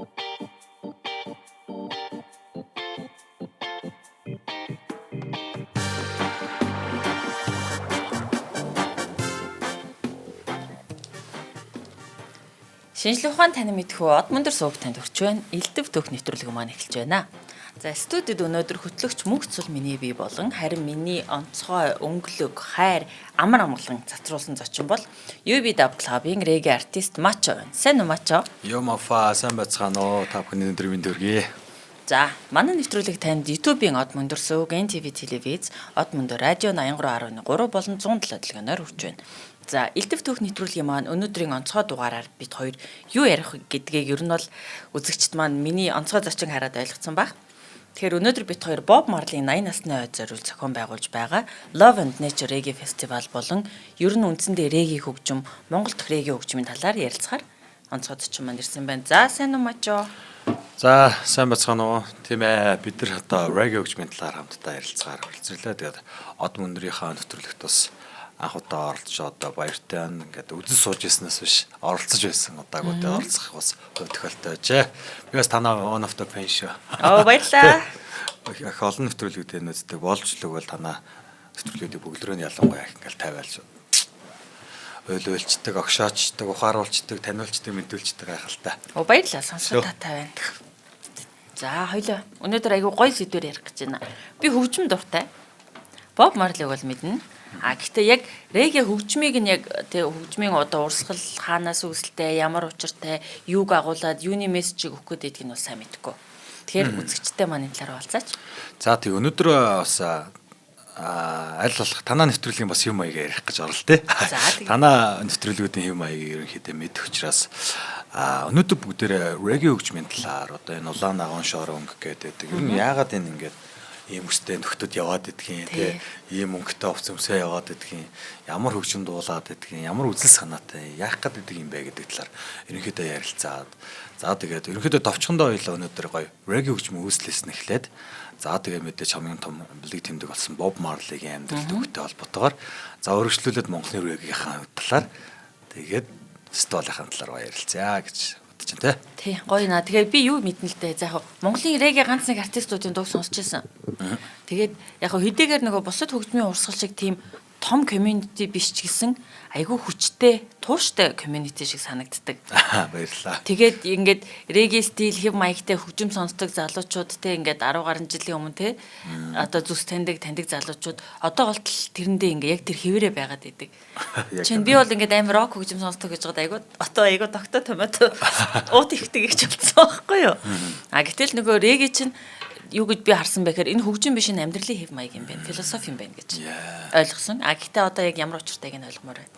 Шинжлэх ухаан тань мэдхүү од мөндөр сууг танд хүрч байна. Элдв төх нэвтрүүлэг маань эхэлж байна. За студид өнөөдөр хөтлөгч Мөнх Цул миний бий болон харин миний онцгой өнгөлөг хайр амар амгалан цацруулсан зочин бол UB Club-ийн регги артист Мачо байна. Сайн уу Мачо? Йомафа сайн байцгаана уу? Та бүхний өндөр мэнд хүргэе. За манай нэвтрүүлэг танд YouTube-ийн од мөндөр сууг, NTV телевиз, од мөндөр радио 83.3 болон 107 дэлгэнээр хүрч байна. За элдв төх нэвтрүүлгийн маань өнөөдрийн онцгой дугаараар бид хоёр юу ярих гэдгийг ер нь бол үзэгчд маань миний онцгой зочин хараад ойлгоцсон баг. Тэгэхээр өнөөдөр бид хоёр Bob Marley-ийн 80 насны ойд зориулж зохион байгуулж байгаа Love and Nature Reggae Festival болон ер нь үндсэндээ регги хөгжим, Монгол дахь регги хөгжмийн талаар ярилцахаар онцгой зочин маань ирсэн байна. За сайн уу Мачо? За сайн байцгаана уу? Тийм ээ, бид нар одоо регги хөгжмийн талаар хамтдаа ярилцахаар хүрэлцэрлээ. Тэгээд од мөндрийнхаа нэвтрүүлэгт бас анх удаа оролцож одоо баяртай байна. Ингээд үзэн сууж ирснээс биш оролцож байсан удаагуудад оролцох бас тохиолдол байжээ. Би бас танаа one of the fan шүү. Оо баярлаа. Их олон нэвтрүүлгүүд энэздэг болж л өгвөл танаа нэвтрүүлгүүдийг бүгдрөө нь ялангуяа ингээл тавиал шүү. Ойлуулцдаг, огшоочдаг, ухааруулцдаг, таниулцдаг, мэдүүлцдэг гайхалтай. Оо баярлаа, сонсоо татай байна. За хоёлоо өнөөдөр айгүй гоё сэдвээр ярих гэж байна. Би хөгжим дуртай. Bob Marley-г бол мэднэ. Гэхдээ яг регги хөгжмийг нь яг тэг хөгжмийн одоо урсгал хаанаас үүсэлтэй, ямар учиртай, юуг агуулад, юуны мессежийг өгөх гэдгийг нь бол сайн мэдэхгүй. Тэгэхээр үзэгчтэй маань энэ талаар болцаач. За тэг өнөөдөр бас аль болох танаа нэвтрүүлгийн бас юм маяг ярих гэж оролт. Танаа нэвтрүүлгүүдийн юм маягийг ерөнхийдөө мэдэх учраас өнөөдөр бүгдээрээ регги хөгжмийн талаар одоо энэ улаан агуун шорон гэдэг. Ер нь яагаад энэ ингээд ийм өстэй нөхдөд яваад идэгин тий ийм өнгөтэй овц өмсөө яваад идэгин ямар хөгжим дуулаад идэгин ямар үзэл санаатай яах гэдэг юм бэ гэдэг талаар ерөнхийдөө ярилцаад за тэгээд ерөнхийдөө товчхондоо хоёлаа өнөөдөр гоё регги хөгжим үүслээс нь эхлээд за тэгээд мэдээж хамгийн том бэлэг тэмдэг болсон Bob Marley-гийн амьдрал төвтэй холбоотойгоор за өргөжлүүлээд Монголын реггийнхаа талаар тэгээд фестивалын талаар ярилцъя гэж Тий, гоё наа. Тэгээ би юу мэднэ л дээ. За яг Монголын регги ганц нэг артистуудын дуу сонсч байсан. Тэгээд яг хэдийгээр нөгөө бусад хөгжмийн урсгал шиг тийм том community биш ч гэсэн айгүй хүчтэй, тууштай community шиг санагддаг. Баярлалаа. Тэгээд ингээд регги стил хэв маягтай хөгжим сонсдог залуучууд те ингээд 10 гаруй жилийн өмнө те одоо зүс таньдаг залуучууд одоо голтол тэрэндээ ингээд яг тэр хэвээрээ байгаад идэг. Чин би бол ингээд амар рок хөгжим сонсдог гэж байгаа айгүй тогтоо томото уут ихтэй гэж болцсон байхгүй юу? Гэтэл нөгөө регги чинь юу гэж би харсан байхээр энэ хөгжим биш энэ амьдралын хэв маяг юм байна, философи юм байна гэж ойлгосон. Гэхдээ одоо яг ямар учиртайг нь ойлгомоор байна.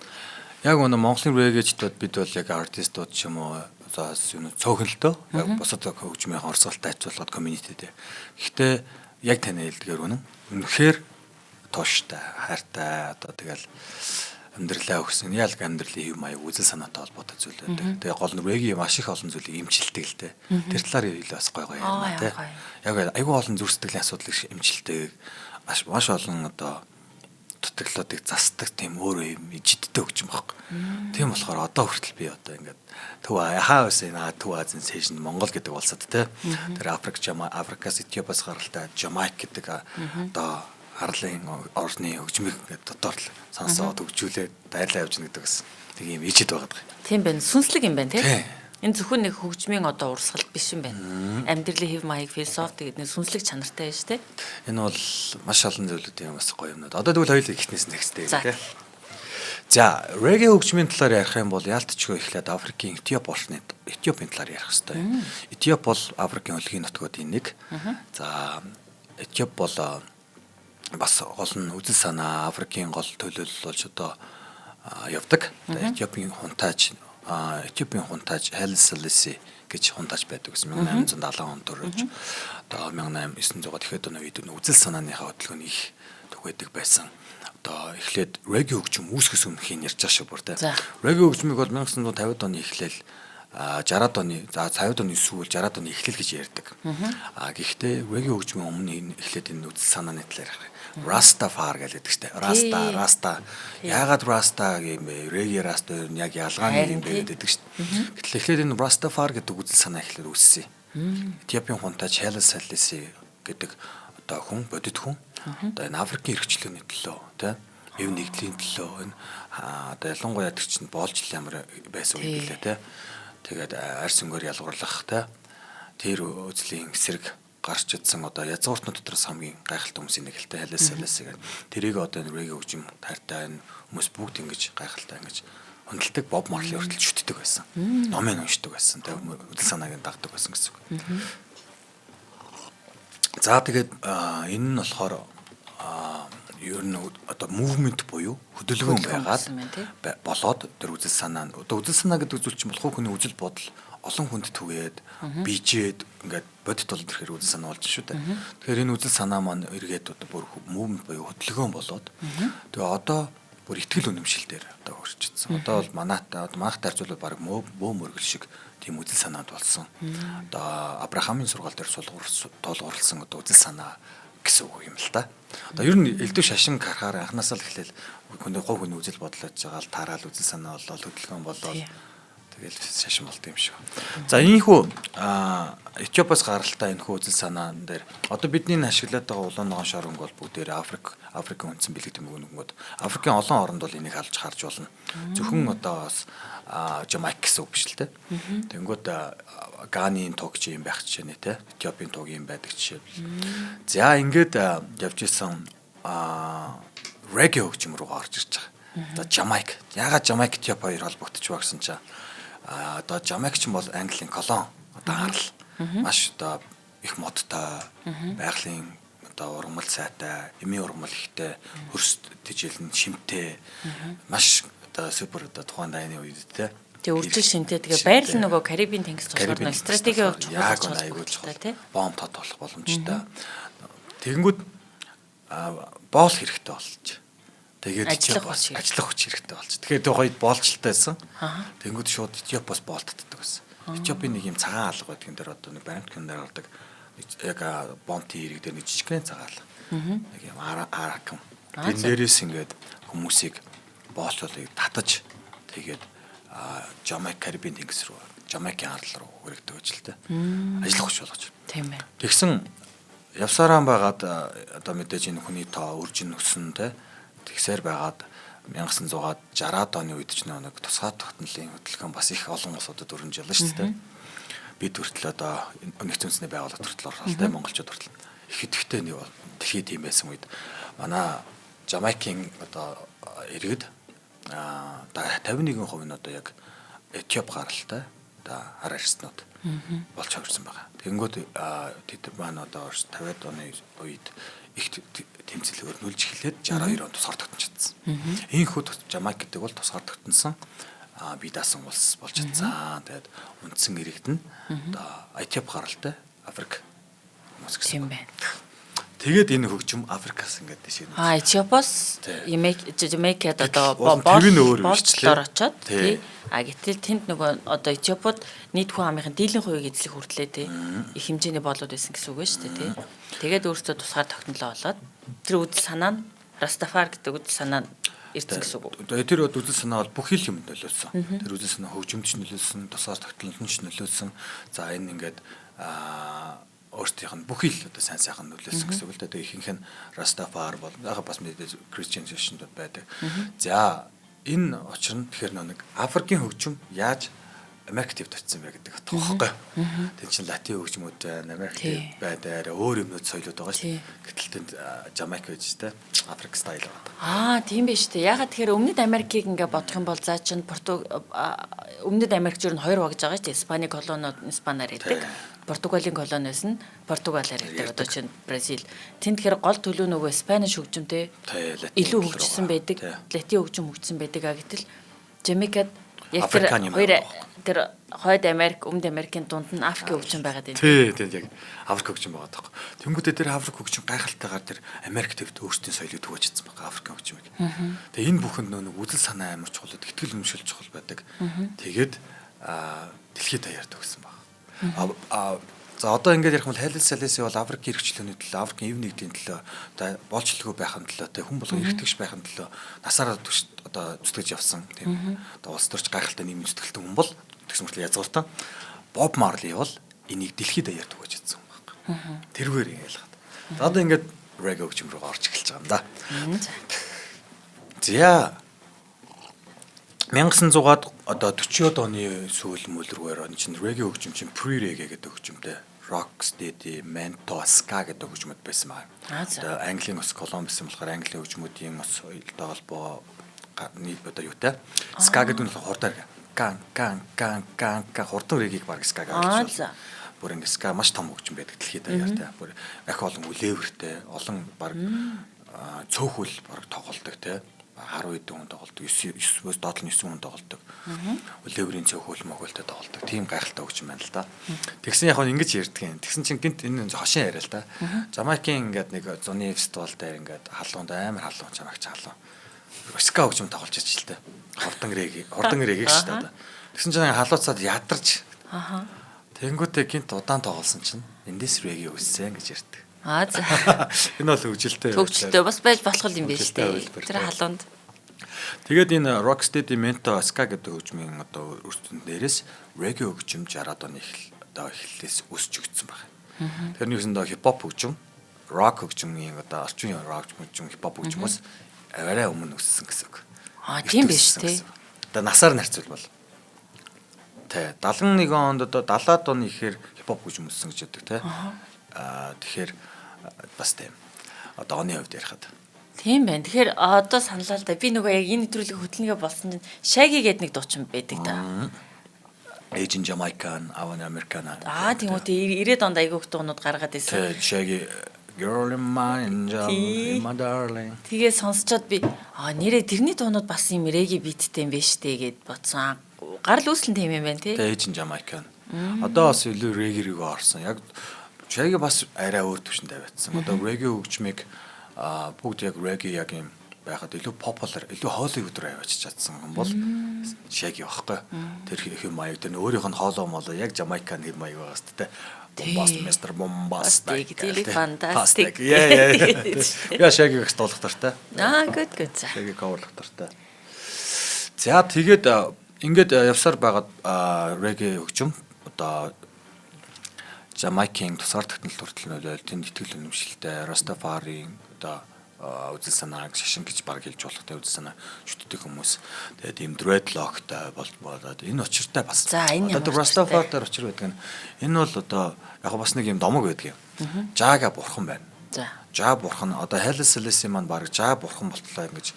Яг өнөө Монголын реггичдод бид бол яг артистууд ч юм уу за цөөхөлтөө яг босод хөгжмийн орсголтой ачуулгад community-тэй. Гэхдээ яг таны хэлдгээр үнэхээр тууштай, хайртай одоо тэгэл амьдралаа өгсөн яг амьдралын хэв маяг үзэл санаатай холбоотой зүйл байдаг. Тэгээ гол нь регги маш их олон зүйлийг эмчилдэг л дээ. Тэр талаар хэлээ бас гой ярина тий. Яг айгүй олон зүрх сэтгэлийн асуудлыг эмчилдэг. Маш олон одоо дутагдлуудыг засдаг тийм өөрөө юм жидтэй хөгжим байхгүй. Тийм болохоор одоо хүртэл би одоо ингээд төв хаа байсан төв Азийн цэжин Монгол гэдэг улсад тий. Тэр Африкаас Этиопиас гаралтай Жамайк гэдэг одоо харлын орны хөгжмийг ингээд дотор л сонсоод хөгжүүлээд дайрлаа явж байгаа гэдэг бас нэг юм ичэд байгаа. Тийм байна. Сүнслэг юм байна тий. Энэ зөвхөн нэг хөгжмийн одоо урсгал биш юм байна. Амьдралын хэв маяг, философи гэдэг нэг сүнслэг чанартай байж тий. Энэ бол маш олон зүйлүүдийн бас гоё юмнууд. Одоо тэгвэл хоёул ихнээс нэгстэй тий. За, регги хөгжмийн талаар ярих юм бол яалтчгүй эхлээд Африкийн Этиопийн талаар ярих хэрэгтэй. Этиоп бол Африкийн хөлгийн нутгуудын нэг. За, Этиоп бол бас гол нь үзэл санаа Африкийн гол төлөөлөл болж одоо явдаг. Этиопийн хунтааж Haile Selassie гэж хунтааж байдаг гэсэн 1870 онд төрөж одоо 1800 тэгэхэд оны үед үзэл санааныхаа хөдөлгөөний их түгээдэг байсан. Одоо эхлээд регги хөгжим үүсгэс өмнөх нь ярьж байгаа шүү бүр тэ. Регги хөгжмийг бол 1950-ад оны эхлээл 60-аад оны за 50-аад оны сүүл 60-аад оны эхлэл гэж ярьдаг. Гэхдээ reggae хөгжмийн өмнө энэ эхлээд энэ үзэл санааны талаар Rastafari гэдэг чинь Rasta. Яагаад Rasta юм бэ? Reggae Rasta юу яг ялгааны юм бэ гэдэг чинь. Гэтэл эхлээд энэ Rastafari гэдэг үзэл санаа эхлээд үүссэн. Этиопийн хунтаа Charles Salisi гэдэг одоо хүн бодит хүн. Одоо энэ Африкийн эрхчлөөний төлөө тийм эв нэгдлийн төлөө энэ одоо ялангуяа тэр чинь боолжл ямар байсан үг гэлээ тийм. Тэгээд арьс өнгөөр ялгуурлах тэр үзлийн эсрэг гарч идсэн одоо язгууртнууд дотроос хамгийн гайхалтай хүмүүсийн нэг хэлтэй Salisi гэдэг. Тэрийг одоо энэ reggae хөгжим таартай энэ хүмүүс бүгд ингэж гайхалтай ингэж хөндлөлтөг Bob Marley хүртэл шүтдэг байсан. Номын уншдаг байсан. Тэгээд үзэл санааг дагдаг байсан гэсэн үг. За тэгээд энэ нь болохоор ер нь одоо movement буюу хөдөлгөөн байгаад болоод тэр үзэл санаа нь одоо үзэл санаа гэдэг зүйл чинь болох хүний үзэл бодол олон хүнд түгээд бижээд ингээд бодит болоод ирэхээр үзэл санаа болж шүү дээ. Тэгэхээр энэ үзэл санаа маань эргээд одоо бүр movement буюу хөдөлгөөн болоод тэгээ одоо бүр ихтгэл үнэмшил дээр одоо хурцчихсан. Одоо бол манайтай харьцуулбал баг бөө мөргөл шиг тийм үзэл санаанд болсон. Одоо Абрахамын сургаал дээр тулгуурласан одоо үзэл санаа гэсэн үг юм л да. Одоо ер нь элдв шашин гарахаар анханасаа л эхлээл хүний үзэл бодлож байгаа л таараал үзэл санаа болоод хөдөлгөөн болоод тэгэл шашин болт юм шиг. За ийхүү Этиопиас гаралтай энэ хүү үзэл санаан дээр одоо бидний ашиглаад байгаа улаан ногоон шорон бол бүгдээр Африкийн үндсэн бэлэг тэмүүлгүүд Африкийн олон оронд бол энийг харж болно. Зөвхөн одоо бас Жамайк гэсэн үг биш л те. Тэнгүүд Ганийн туг чи юм байх жишээ нэ те. Этиопийн туг юм байдаг жишээ. За ингээд явж исэн reggae хөгжим рүү орж ирж байгаа. Одоо Жамайк. Ягаад Жамайк Этиоп хоёр холбогдож байгаа гэсэн чинь одоо Жамайкч бол Английн колон одоо харал маш одоо их модтой байгалийн одоо ургамал сайтай, эмийн ургамал ихтэй, хөрс тижээлэн шимтэй маш одоо супер одоо тухайн дайны үед те. Тэгээ үржил шинтэй тэгээ байрал нөгөө Карибын тэнгис цогцолны стратеги чухал айгуулж те. Бомб тод болох боломжтой. Тэгэнгүүт боол хэрэгтэй болж. Тэгээд ажиллах хүч хэрэгтэй болж. Тэгэхээр тэр хоёрд боолчлтайсан. Тэнгүүд шууд Этиопиас боолтддаг байсан. Этиопийн нэг юм цагаан алга байдаг. Тэр одоо нэг баримтхан дээр ордог. Яг бомбын хэрэг дээр нэг жижигхэн цагаан алга. Нэг юм аракам. Тэр дээрээс ингээд хүмүүсийг боолчлыг татаж тэгээд Жамайк Карибын тэнгис рүү, Жамайкийн ардал руу хүрэгдэг ажилтай. Ажиллах хүч болгож. Тийм ээ. Тэгсэн явсараа байгаад одоо мэдээж энэ хүний тоо үржин өссөн те. Тэгсээр байгаад 1960-аад оны үед ч нэг тусгай тогтнолын хөтөлбөр бас их олон улсуудад өрнөж ялла шүү дээ. Бид хүртэл одоо нэгдсэн үндэсний байгууллага хүртэл оролцолтой монголчууд хүртэл их идэвхтэй нэг дэлхийд тийм байсан үед манай Жамайкийн одоо иргэд 51% нь одоо яг Этиоп гаралтай одоо хар арьснууд болж хувирсан байгаа. Тэгэнгүүт тэд маань одоо 50-аад оны үед их тэмцэл өрнүүлж эхлээд 62 онд тусгаар тогтнож чадсан. Ийхүү Жамайк гэдэг бол тусгаар тогтносон бие даасан улс болж чадсан. Тэгээд үндсэн иргэд нь одоо Этиоп гаралтай Африк хүмүүс гэсэн юм байна. Тэгээд энэ хөгжим Африкаас ингээд дэшээ. Этиопоос Жамайкад одоо боолчлоор очоод тий. Гэтэл тэнд нөгөө одоо Этиопод нийт хүн амын дийлэн хувийг эзлэх хүртлээ тий. Их хэмжээний боолууд байсан гэсэн үг шүү дээ тий. Тэгээд өөрсдөө тусгаар тогтнолоо болоод тэр үзэл санаа нь Rastafari гэдэг үзэл санаа нь ирсэн гэсэн үг. Тэр үзэл санаа бол бүх юмд нөлөөлсөн. Тэр үзэл санаа хөгжимд ч нөлөөлсөн, тусгаар тогтнолд ч нөлөөлсөн. За энэ ингээд өөртөөх нь бүх л одоо сайн сайхан нөлөөлсөн гэсэн үг л дээ. Ихэнх нь Rastafari бол яг бас мэдээж Christian tradition-д байдаг. За энэ очир нь тэгэхээр нэг Африкийн хөгжим яаж Америкт тавьчихсан бэ гэдэг тоххой. Тэнд чинь латин хөгжмүүд байна, Америкт байдаг, өөр юмнууд соёлууд байгаа шүү. Гэтэл тэнд Жамайк байж тэ Африк стайл байгаа. Тийм биш үү. Ягаад тэгэхээр Өмнөд Америкийг ингээ бодох юм бол заа чинь Өмнөд Америк жир нь хоёр багж байгаа шүү. Испани колониуд Испанаар ярьдаг. Португалийн колониос нь Португалаар ярьдаг. Одоо чинь Бразил. Тэнд тэгэхээр гол төлөв нөгөө Спаниш хөгжимтэй илүү хөгжсөн байдаг. Латин хөгжим хөгжсөн байдаг. Гэтэл Жамайкад яг тэр хойд Америк, Өмнөд Америкийн дунд нь Африкийн хөгжим байгаад байна. Тийм яг Африк хөгжим байгаа тоххой. Тэнгүүдээ тэр Африк хөгжим гайхалтайгаар тэр Америк төвд өөрсдийн соёлыг түгэж чадсан байгаа Африкийн хөгжмийг. Тэгээ энэ бүхэнд нэг үзэл санаа амар чухал, итгэл үнэмшил чухал байдаг. Тэгээд дэлхийд даяардаг гэсэн баг. За одоо ингээд ярих юм бол Хайлт Салеси бол Африкийн хэрэгчлөөний төлөө, Африкийн эв нэгдийн төлөө, одоо боолчлогоо байхын төлөө, тэ хүн болгон эргэтгэж байхын төлөө насаараа одоо зүтгэж явсан тийм одоо улс төрч гайхалтай нийгмийн зүтгэлтэн хүн бол тэгсэн мэт язгууртан Боб Марли бол энийг дэлхийд даяардаг гэж хэлсэн юм байна. Тэрвэр ингээд ялгаад. За одоо ингээд регги хөгжим рүү орж эхэлж байгаа юм да. За 1900-аад одоо 40-од оны сүүл мөлрүүгээр энэ чинь регги хөгжим чинь pre-reggae гэдэг хөгжимтэй rocksteady, mento, ska гэдэг хөгжмөд байсан байна. Одоо Английн ус Колумбус юм болохоор Английн хөгжмүүдийн ус соёлтой холбоо нийт одоо юутай ska гэдэг нь хурдан ган хурдан реггийг баг ska гэж байна. Бүр ингэ ska маш том хөгжим байдаг дэлхийд даяартай. Бүр их олон үлээвэртэй, олон баг цөөхөл баг тоглолдог те. 10 хэдэн хүн тоглолдог, 9-өөс доод нь 9 хүн тоглолдог. Үлээврийн цөөхөл мөгөлтэй тоглолдог. Тийм гайхалтай хөгжим байна л да. Тэгсэн яг нь ингэж ярьдаг юм. Тэгсэн чинь гинт энэ хошин яриа л да. Жамайкийн ингээд нэг зуны фестивал дээр ингээд халуунд амар халуун чамагч халуун. Ska хөгжим тоглож ирж л дээ. Хурдан региг шүү дээ. Тэгсэн чинь халууцаад ядарч. Тэнгүүтээ гинт удаан тоглосон чинь эндээс реги өссөн гэж ярьдаг. За. Энэ бол хөгжилтэй. Төгсөлтэй бас байж болох юм биш үү? Тэр халуунд. Тэгээд энэ rocksteady, mento, ska гэдэг хөгжмийн одоо өртөнд дээрээс reggae хөгжим 60-аад оны эхлэлээс өсч өгсөн байна. Тэр нэгсэндээ хипхоп хөгжим, rock хөгжмийн одоо орчин rock хөгжим, хипхоп хөгжмөөс арай өмнө өссөн гэсэн үг. Тийм биш тий. Одоо насаар харьцуулбал тий 71 онд одоо 70-аад оны ихээр хипхоп хөгжим өссөн гэж яддаг тий. Тэгэхээр бас тийм одоо оны хувьд ярихад тийм байна. Тэгэхээр одоо саналаа л да би нөгөө яг энэ нэвтрүүлэг хөтлөнгээ болсон чинь Shaggy гэдэг нэг дуучин байдаг да. Agent Jamaican, Avan Americana. Тийм үү 90-ад онд айгүйх дуунууд гаргаад байсан. Shaggy Girl in my angel, my darling. Тэгээ сонсчоод би нэрээ тэрний дуунууд бас юм reggae beatтэй юм биш үү гэд бодсон. Гарал үүслэн тийм юм байна тий. Agent Jamaican. Одоо бас илүү reggae рүү орсон. Яг Shaggy бас арай өөр төвшөнд тавиадсан. Одоо reggae хөгжмийг бүгд яг reggae яг юм байхад илүү popular, илүү Hollywood руу авчиж чадсан юм бол Shaggy байхгүй. Тэр хэм маяг тэр өөрийнх нь хоолоо молоо яг Jamaican хэм маяг байгаас тэ. Bombast Mr. Bombastic. Fantastic. Я Shaggy гэж дуулах тартай. Good. Shaggy coverлах тартай. За тэгээд ингээд явсаар байгаад reggae хөгжим одоо Жамайкийн тусгаар тогтнол хүртэл нөлөөлөл тэнд итгэл үнэмшилтэй Rastafari одоо үзэл санааг шашин гэж баг хэлж болох тэ үзэл санаа шүтдэг хүмүүс. Тэгээд ийм dreadlockтай болоод энэ очиртай бас. Одоо Rastafari дээр очир байдаг нь энэ бол одоо яг бас нэг юм домог байдаг юм. Жага бурхан байна. За. Жаа бурхан одоо Haile Selassie маань баг Жаа бурхан болтлоо ингэж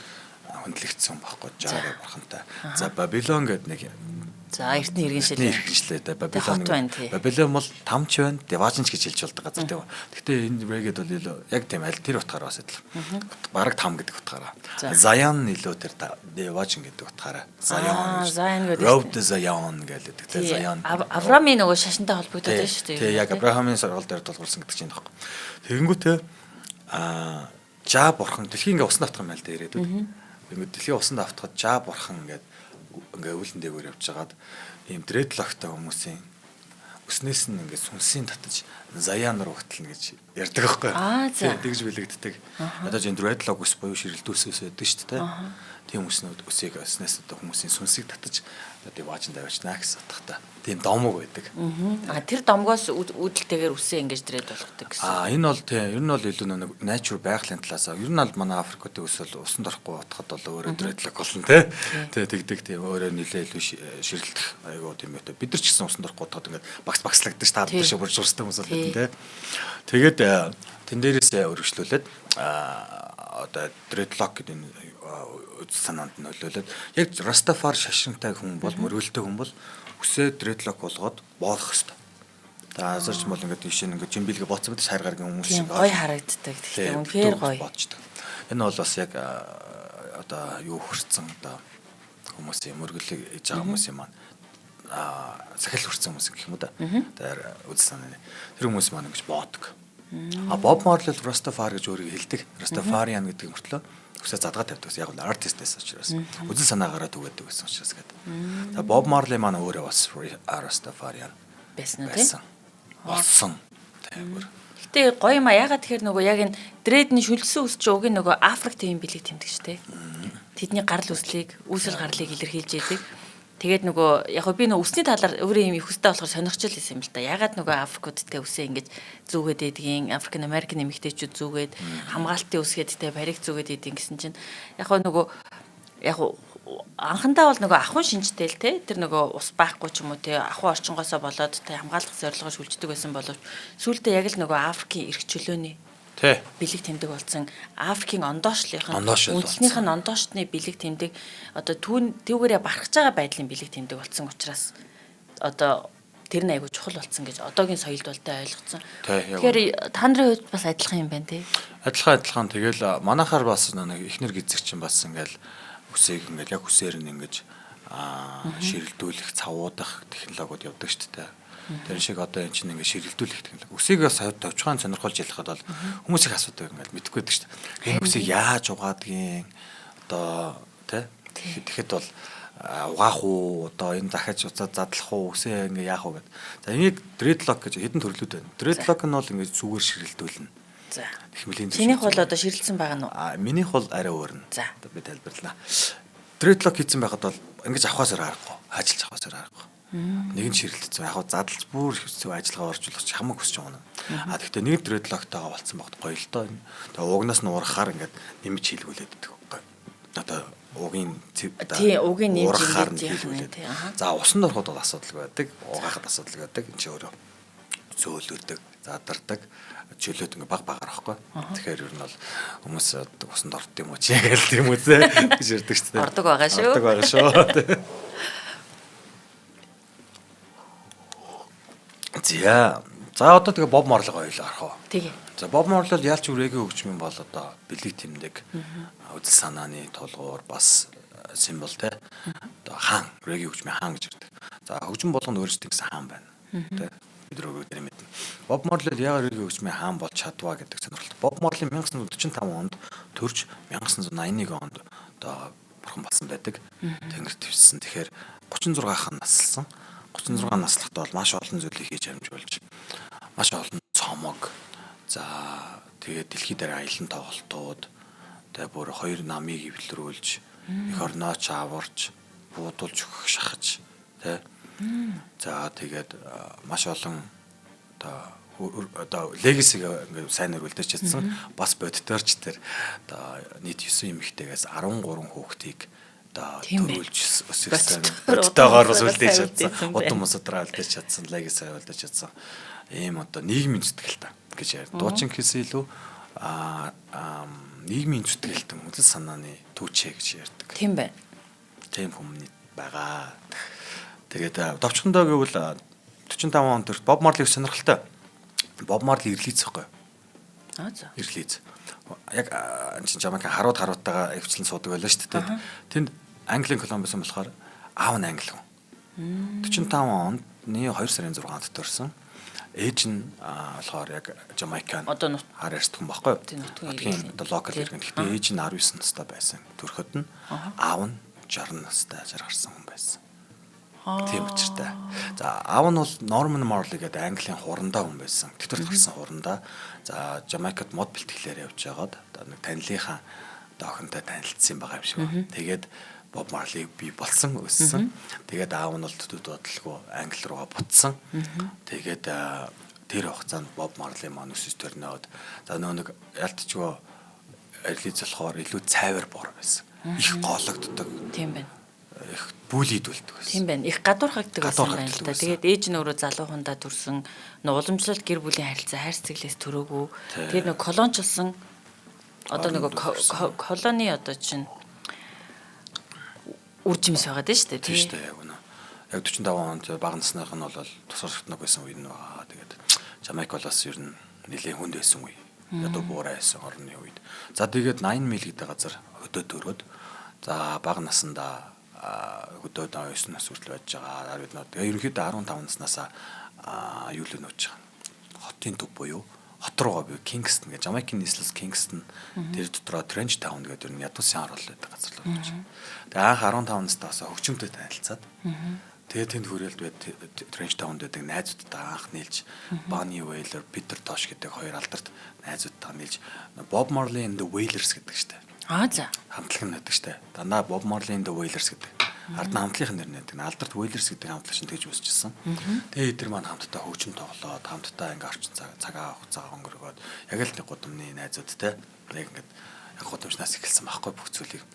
хөндлөгдсөн байхгүй Жага бурхантай. За Babylon гэдэг нэг за эртний иргэншилээ Babylon бол тамч байна, Devajin гэж хэлж болдог газар тийм. Гэхдээ энэ reggae бол илүү яг тийм аль тэр утгаараа бас адилхан. Бараг там гэдэг утгаараа. Zion илүү тэр Devajin гэдэг утгаараа. Zion. Road to Zion гэдэг тийм Zion. Авраамийн нөгөө шашинтай холбогдоод байна шүү дээ. Тийм яг Авраамийн сургууль дээр тулгуурсан гэдэг чинь байхгүй. Тэгэнгүүтээ Жаа бурхан дэлхийн ингээ усан давтах юм байл дээр ирээд. Ингээ дэлхийн усан давтахад Жаа бурхан ингээ өвлөн дээгүүр явж хагаад ийм dreadlockтай хүмүүсийн өснөөс нь ингээ сүнсийн татаж Zion руу хөтлөнө гэж ярьдаг байхгүй. Тийм тэгж билэгддэг. Одоо энэ dreadlock ус буюу ширэлдүүлсээс байдаг шүү дээ. Тийм хүмүүснүүд өсийг өснөөс одоо хүмүүсийн сүнсийг татаж Devajin давчнаа гэсэн утгатай. Тийм домог байдаг. Тэр домгоос үүдэлтэйгээр үсээ ингэж дрээд болгодог гэсэн. Энэ бол тийм ер нь бол илүү нэг nature байгалийн талаас ер нь бол манай Африкт өсөл усан дорохгүй утгад бол өөрөө dreadlock болно тий. Тэгдэг тийм өөрөө нэлээ илүү ширэлдэх айгуу тийм ээ. Бид нар ч гэсэн усан дорохгүй утгад ингээд багслагддаг ш та бид шиг буржуурстай хүмүүс бол тий. Тэгээд тэн дээрээс өргөжлүүлээд одоо dreadlock гэдэг энэ санаанд нөлөөлөд яг Rastafari шашинтай хүн бол мөргөлтэй хүн бол үсээ dreadlock болгоод боолох хэрэгтэй. Таасарч бол ингээд тийш ингээд жимбилгээ боцсон байдаг шаргаргийн хүмүүс шиг гой харагддаг. Тэгэхээр үнэхээр гоё бодчихдог. Энэ бол бас яг одоо юу хөрцөн одоо хүмүүсийн мөргөлийг ээж байгаа хүмүүсийн маань сахил хөрцөн хүмүүс гэх юм уу да. Тэр үз санаа. Тэр хүмүүс маань ингэж боодог. Боб Марли бол Rastafari гэж өөрийгөө хэлдэг. Rastafarian гэдэг мөртлөө өсөө задгаа тавьдаг гэсэн. Яг нь артистээс учраас үзэл санаагаараа түгээдэг гэсэн учраас гэдэг. За Боб Марли маань өөрөө бас Rastafarian байсан үү? Болсон. Тэгвэр. Гэтэ гоё юм а ягаад тэгэхээр нөгөө яг энэ дредний шүлгсэн үс чи уг нь нөгөө Африк төвийн бэлэг тэмдэг штэ. Тэдний гарал үслийг, үүсэл гарлыг илэрхийлж яадаг. Тэгээд нөгөө яг би нөгөө үсний талаар өөрөө юм их өстэй болохоор сонирхчил байсан юм л да. Ягаад нөгөө Африкуудтэй үсээ ингэж зүүгээд байдгийн, Африкан Америкийн эмэгтэйчүүд зүүгээд хамгаалтын үсгээдтэй бариг зүүгээд байдгийн гэсэн чинь яг нөгөө анхандаа бол нөгөө ахуйн шинжтэй л те тэр нөгөө ус байхгүй ч юм уу те ахуй орчингоосоо болоод те хамгаалах зорилгоор шүлждэг байсан боловч сүүлдээ яг л нөгөө Африкийн эрх чөлөөний бэлэг тэмдэг болсон Африкийн ондоошлынх нь үндснийх нь ондоошны бэлэг тэмдэг одоо түүгээрээ барахж байгаа байдлын бэлэг тэмдэг болсон учраас одоо тэр нь айгу чухал болсон гэж одоогийн соёлд болтой ойлгоцсон. Тэгэхээр та нарын хувьд бас адилхан юм байна те. Адилхан тэгэл манайхаар бас нэг ихнэр гизэг чинь бас ингээл үсийг ингээл яг үсээр нь ингэж ширэлдүүлэх, цавуудах технологиуд явдаг шүү дээ. Тэр шиг одоо энэ чинь ингээд ширэлдүүлэх технологи. Үсийг бас товчхон сонирхолж ялахад бол хүмүүс их асуудаг ингээд мэдэхгүй байдаг шүү дээ. Энэ үсийг яаж угаадгийг одоо тэгэхэд бол угаах уу одоо энэ дахиад задлах уу үсээ ингээд яах вэ гэдэг. За энийг dreadlock гэж хэдэн төрлүүд байна. Dreadlock нь бол ингээд зүгээр ширэлдүүлнэ. За. Чинийх бол одоо ширэлсэн байгаа нь уу? Минийх бол арай өөр нь. За. Би тайлбарлаа. Dreadlock хийсэн байхад бол ингэж авахаас аргагүй. Ажиллаж авахаас аргагүй. Нэг нь ширэлдсэн. Яг задлж бүр ажиллагаа оржуулах ч хамаагүй хүсэж байгаа юм. Тэгэхдээ нэг dreadlock-тойгоо болцсон багт гоё л доо. Тэгээ угнаас нь урахаар ингээд нэмж хийлгүүлээд байдаг байхгүй. Одоо угийн угийн нэмж хийлгүүлээд. За усанд ороход бол асуудал байдаг. Угаахад асуудал байдаг. Энд чи өөрөө зөөлөдөг, задардаг, чөлөөд ингээ баг багаар ахгүй. Тэгэхээр ер нь бол хүмүүс усанд орд юм уу чи гээл тийм үү гэж ярьдаг шүү дээ. Ордог байгаа шүү. Ордог байгаа шүү. За одоо тэгээ Боб Марлиг ойлоо арах уу. Тэгээ. За Боб Марли бол ялч үрээгийн хөгжмийн бол одоо бэлэг тэмдэг үзэл санааны тулгуур бас символ те. Одоо хаан үрээгийн хөгжмийн хаан гэж ярьдаг. За хөгжим болгоно өөрсдөө гэсэн хаан байна. Тэ бид рүү гэрэ мэднэ. Боб Марли яг үрээгийн хөгжмийн хаан болж чадваа гэдэг сонирхолтой. Боб Марли 1945 онд төрж 1981 онд одоо бурхан болсон байдаг. Тэнгэрт твсэн. Тэгэхээр 36 хан наслсан. 36 наслахтаа бол маш олон зүйлийг хийж амжуулж маш олон цомог за тэгээд дэлхийд дээр аялан тоглолтууд тэгээд бүр хоёр намыг эвлэрүүлж их орнооч аварч буудулж өгөх шахаж тий за тэгээд маш олон одоо легасиг ингээд сайн өргөлдөж чадсан бас боддоорч тэр одоо нийт 9 эмэгтэйгээс 13 хүүхдийг төрүүлж өсгсөн. Бодтойгоор бас үлдээж чадсан. Удам мосодраа үлдээж чадсан, легасаа үлдээж чадсан. Ийм одоо нийгмийн зүтгэл та гэж яар. Дуучин гэсэн илүү нийгмийн зүтгэлтэн үзэл санааны түүчээ гэж ярьдаг. Тийм байна. Тийм хүмүүний байгаа. Тэгээд товчхондоо гэвэл 45 онд төрт Боб Марлиг сонирхолтой. Боб Марли ирлиц байхгүй. За. Ирлиц. Яг чинь Жамайка харуудтайгаа эвчлэн суудаг байлаа шүү дээ. Тэнд Английн Колумбус болохоор аав нь англи хүн. 45 онд 2 сарын 6-нд төрсэн. Ээж нь болохоор яг Жамайкан хар ярьдаг хүн байхгүй юу? Тийм одоо локал иргэн. Гэхдээ ээж нь 19 настай байсан. Төрөхөд нь аав нь 60 настай гарсан хүн байсан. Тийм учиртай. За аав нь бол Norman Marley гэдэг Английн хурандаа хүн байсан. Тэтгэр төрсэн хурандаа. За Жамайкад мод бэлтгэлээр явж байгаад одоо нэг танилынхаа охинтой танилцсан байгаа юм шиг байна. Тэгээд Боб Марли би болсон өссөн. Тэгээд аав нь бол төдөд бодлого англи руугаа буцсан. Тэгээд тэр хугацаанд Боб Марли маань өсөж төрнөөд за нэг ялтчгүй ирлиц болохоор илүү цайвар бор байсан. Их гоологддог. Тийм байна. Их бүлийдүүлдэг байсан. Тийм байна. Их гадуурхагддаг байсан байна л да. Тэгээд ээж нь өөрөө залуухандаа төрсэн. Уламжлалт гэр бүлийн харилцаа хайр цэглээс төрөөгүй. Тэгээд нэг колоничлсан одоо нэг колони одоо чинь үржимс байгаад байна шүү дээ. Тийм шүү дээ яг үнэ. Яг 45 онд бага насных нь бол тусгаар шатнаг байсан үе нь байгаа. Тэгээд Жамайк бол бас ер нь нэлээд хүнд байсан үе. Одоо буурай байсан орны үед. За тэгээд 80 мил гэдэг газар өдөө төрөөд за бага насандаа өдөө 9 нас хүртэл байж байгаа. Тэгээд ерөнхийдөө 15 наснаас юу л нөөж байгаа. Хотын төв буюу хот руугаа би Kingston гэж Жамайкийн нийслэл Kingston тэр дотроо Trench Town гэдэг нь ядуусын орол байдаг газар л болж. Тэгээ анх 15 настайгаас хөгжмөнтэй танилцаад тэгээ тэнд хүрээлд байд Trench Town гэдэг найзуудтай анх нийлж Bonnie Wailer, Peter Tosh гэдэг хоёр алдарт найзуудтай нийлж Bob Marley and the Wailers гэдэг штэ. За. Хамтлаг нь байдаг штэ. Дандаа Bob Marley and the Wailers гэдэг. Ард нь хамтлагийн нэр нэдэг. Алдарт Wailers гэдэг хамтлаг чинь тэгж үүсчихсэн. Тэгээ эдгээр маань хамтдаа хөгжим тоглоод хамтдаа ингээ орчин цагаа хугацаа өнгөргөөд яг л нэг гудамны найзуудтай яг ингээд яг гудамжнаас эхэлсэн байхгүй бүх зүйлийг.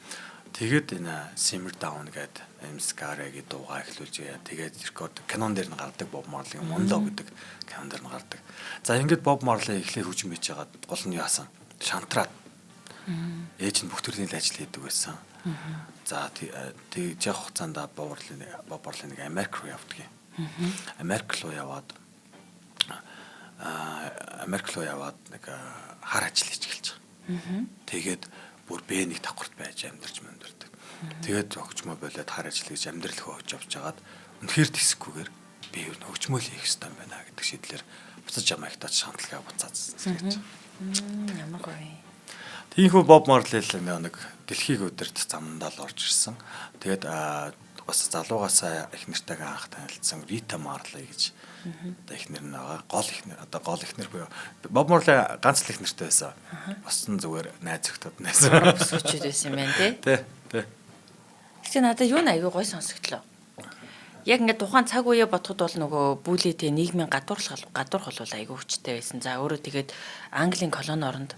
Тэгээд энэ Simmer Down гэдэг Scare-гийн дуугаа эхлүүлж тэгээд рекорд кинон дээр нь гардаг Bob Marley-ийн Monlo гэдэг кинон дээр нь гардаг. За ингээд Bob Marley эхлээд хөгжим хийж байгаад гол нь яасан? Шантраад. Ээж нь бүх төрлийн ажил хийдэг байсан. За тэг яг хугацаанд Bob Marley нэг Америк руу явдаг юм. Америк руу яваад нэг хар ажил хийж эхэлж байгаа. Тэгээд бүр бэнийг давхарт байж амьдарч мандэрдэг. Тэгээд хөгжмөө болоод хар ажил хийж амьдрал хөөж явж байгаад үнэхээр тэсэхгүйгээр би хөгжмөө л хийх ёстой юм байна гэдэг шийдлээр буцаж Жамайктад шантлагаа буцаад сэргэж. Ямар гоё. Тиймээс Bob Marley л нэг дэлхийг өдөрт замдаа л орж ирсэн. Тэгээд бас залуугаасаа их нэртэйгээ анх танилцсан Rita Marley гэж одоо их нэр нь байгаа. Гол их нэр буюу Bob Marley ганц л их нэртэй байсан. Бас нь зүгээр найз зөвхөд найсан. Өсөчөд байсан юм байна тий. Гэтэ надад юу н аягүй гой сонсогдлоо. Яг ингээд тухайн цаг үеэ бодоход бол нөгөө бүлэтэй нийгмийн гадуурхал бол аягүй хүчтэй байсан. За өөрөө тэгээд Английн колони оронд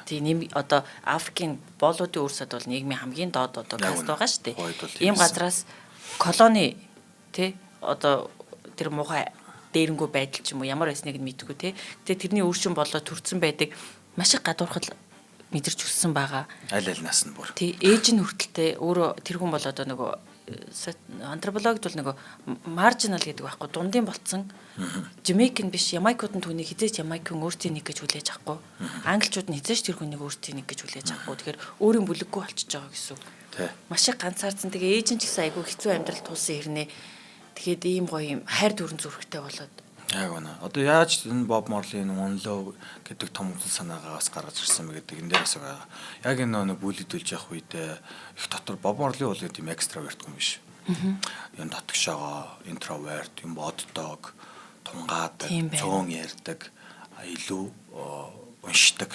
тийм одоо Африкийн боолуудын үрсэд бол нийгмийн хамгийн доод одоо каст байгаа шүү дээ. Ийм газраас колони тий одоо тэр муухай дээрэнгүү байдал ч юм уу ямар байсныг нь мэдгүй тий. Тэгээ тэрний үр шин болоо төрцөн байдаг маш их гадуурхал мэдэрч өссөн байгаа. Аль нас нь бүр. Тий ээж нь хүртэлтэй өөрөө тэр хүн бол одоо нөгөө антропологид бол нөгөө маржинал гэдэг байхгүй дундын болцсон Жамайкэн биш Ямайкууд нь түүнийг хизээч Ямайкын өөртөө нэг гэж хүлээж авахгүй англичууд нь хизээч тэр хүнийг өөртөө нэг гэж хүлээж авахгүй тэгэхээр өөрийн бүлэггүй болчихж байгаа гэсэн үг. Маш их ганцаардсан тэгээ ээж нь ч гэсэн айгүй хэцүү амьдрал туулсан хэрнээ тэгээд ийм гоё юм хайр дүрэн зүрхтэй болоод яг үнэ. Одоо яаж энэ Bob Marley-ийн Monlo гэдэг том үзэл санаагаа бас гаргаж ирсэн бэ гэдэг энэ дээрээс байгаа. Яг энэ нэг бүлэдүүлж явах үедээ их дотор Bob Marley бол тийм экстраверт хүн биш. Юм татгшаага, интроверт, юм боддог, тунгаадаг, цөөн ярьдаг, илүү уншдаг.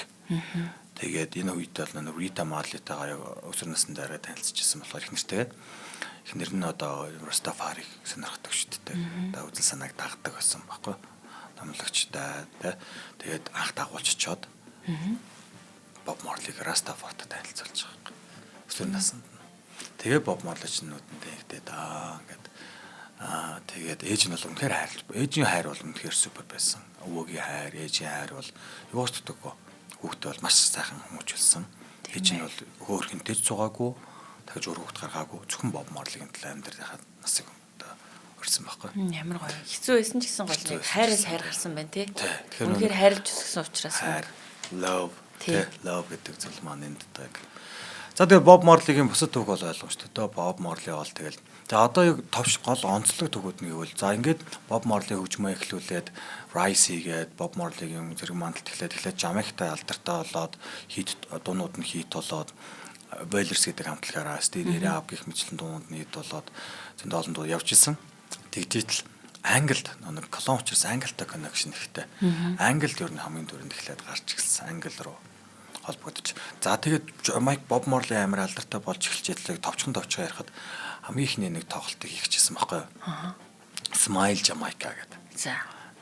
Тэгээд энэ үед бол нэг Rita Marley-тайгаа өсвөр наснд арай танилцчихсан болохоор их нэртэй. Их нэр нь одоо Rastafari сонирхдаг шүү дээ. Одоо үзэл санааг дагдаг байсан байхгүй. Номлогчтой тэгээд анх дагуулчичоод Bob Marley-г Rastafari-тай танилцуулж байгаа. Өсвөр наснд. Тэгээ Bob Marley ч нүдэндээ ихтэй ингээд тэгээд ээж нь бол үнэхээр хайрлаж. Ээжийн хайр бол үнэхээр супер байсан. Өвөөгийн хайр, ээжийн хайр бол юустдаггүй. Хүүхдээ бол маш сайхан хүмүүжүүлсэн. Ээж нь бол өөр хинтэй цугаагүй. Тэгж өөр хөвгт гаргаагүй зөвхөн Bob Marley-гийн төлөө амьдрахад насыг өрсөн байхгүй. Ямар гоё. Хэцүү байсан ч гэсэн гол нэг хайраас хайр гарсан байна тий. Үнэхээр хайрлж өсгсөн учраас love гэдэг зүйл маань энддэг. За тэгээ Bob Marley-гийн бусад түүх бол ойлгомжтой. Bob Marley бол тэгэл одоо яг товш гол онцлог түүхүүд нь гэвэл за ингээд Bob Marley хөгжмөө эхлүүлээд Rise хийгээд Bob Marley-гийн зэрэг мандалт эхлээд Жамайктай алдартай болоод хит дуунууд нь хит болоод Wailers гэдэг хамтлагаараа Steady Rap гэх мэтлэн дуунд нийт болоод зөнд олон дуу явж исэн. Тэгжээтэл Англид нэг колон учраас Англитай connection ихтэй. Англид ер нь хамгийн түрүүнд эхлээд гарч ирсэн. Англи руу холбогдож. За тэгээд Bob Marley амар алдартай болж эхэлжээ. Товчхон ярихад хамгийн ихний нэг тоглолтыг хийчихсэн байхгүй юу? Smile Jamaica гэдэг.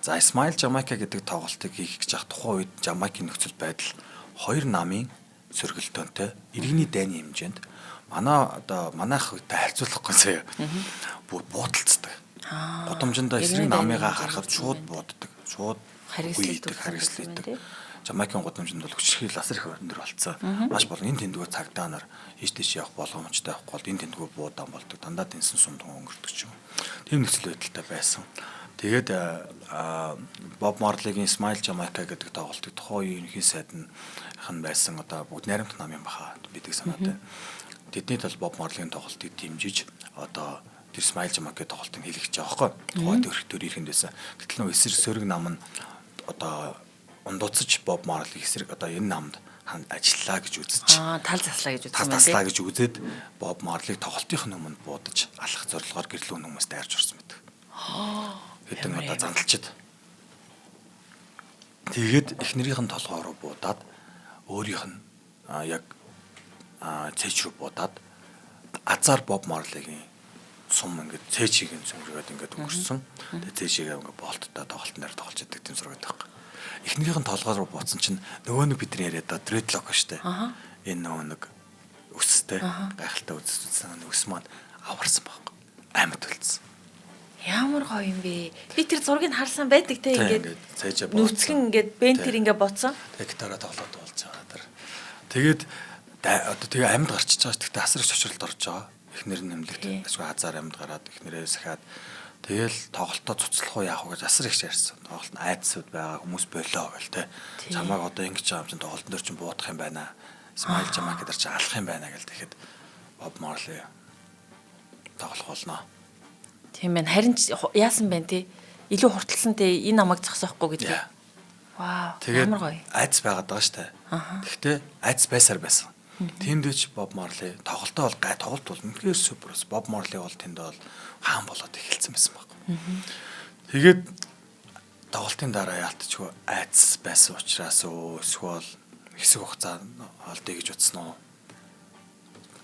За Smile Jamaica гэдэг тоглолтыг хийх гэж ах тухайн үед Жамайкийн нөхцөл байдал хоёр намын сөргөлтөөнтэй иргэний дайны хэмжээнд манайх үедээ харьцуулахгүй заяа. Бүр буудалцдаг. Гудамжиндаа эсрэг намыгаа харахад шууд бууддаг. Шууд харгислдаг. Жамайкын гудамжинд бол хүчрхий лазер их өндөр болцсон. Маш болон энэ тэндгөө цагдаа нар ийш тийш явах боломжтой байхгүй бол энэ тэндгөө буудаан болдог. Дандаа тэнсэн сумдан өнгөрдөг ч юм. Тийм нөхцөл байдалтай байсан. Тэгээд Bob Marley-гийн Smile Jamaica гэдэг тоглолтыг тухайн үеийн сайд нь байсан одоо бүгд найрамд намын баха бидэг санаатай. Тэдний тал Bob Marley-гийн тоглолтыг дэмжиж одоо тэр Smile Jamaica тоглолтыг хийлгэж байгаа байхгүй. Тухайн төр ихэнд байсан. Гэтэл нөө эсрэг сөрөг нам нь одоо ундууцаж Боб Марли эсрэг одоо энэ намд ажиллаа гэж үзэж. Тал заслаа гэж үзсэн Тал заслаа гэж үзээд Боб Марлиг тоглолтын өмнө буудаж алах зорилгоор гэрлүүн хүмүүст дайрч орсон байдаг. Хэдэн удаа зандалчид. Тэгээд эхнэрийнх нь толгой руу буудаад өөрийнх нь яг цээч рүү буудаад азар Боб Марлигийн сум ингээд цээчийг нь сүмргээд ингээд өнгөрсөн. Тэгээд цээчийг ингээд болттой тоглолтын дээр тоглож идэг тийм зураг байдаг. Эхнэрийнх нь толгой руу бууцсан чинь нөгөө нэг бидний яриад дредлок штэ. Энэ нөгөө нэг өстэй гайхалтай үзсэн өс маань аварсан байхгүй. Амьд төлсөн. Ямар гоё юм бэ? Би тэр зургийг харсан байдаг те ингээд цээжээ нүцгэн ингээд бентер ингээд бодсон. Тэгээд гитараа тоглоод болж байгаа тэр. Тэгээд одоо тэгээ амьд гарчиж байгаа. Тэгтээ асар их чочролд орж байгаа. Эхнэр нь нэмлэгт ашгүй азар амьд гараад эхнэрээ сахиад тэгэл тоглолтоо цуцлах уу яах вэ гэж асар их ярьсан. Тоглолт нь айдсууд байгаа хүмүүс болоо гэл те. Чамайг одоо ингэж байгаа юм чинь тоглолтын дээр чинь буудах юм байна. Смайл Жамайк дээр чинь алах юм байна гэл тэгэхэд Боб Марли тоглох болно. Тийм байна. Харин яасан бэ те? Илүү хурталсан те энэ намайг зогсоохгүй гэдэг. Вау. Ямар гоё. Айдс байгаад байгаа штэ. Гэхдээ айдс байсаар байсан. Тэндээч Боб Марли тоглолтоо бол тоглолт бол үнэхээр супер бас. Боб Марли бол тэнд бол хаан болоод эхэлсэн байсан баг. Тэгээд тоглолтын дараа яалтчгүй айдс байсан учраас эсвэл хэсэг хугацаа олдё гэж утсан уу?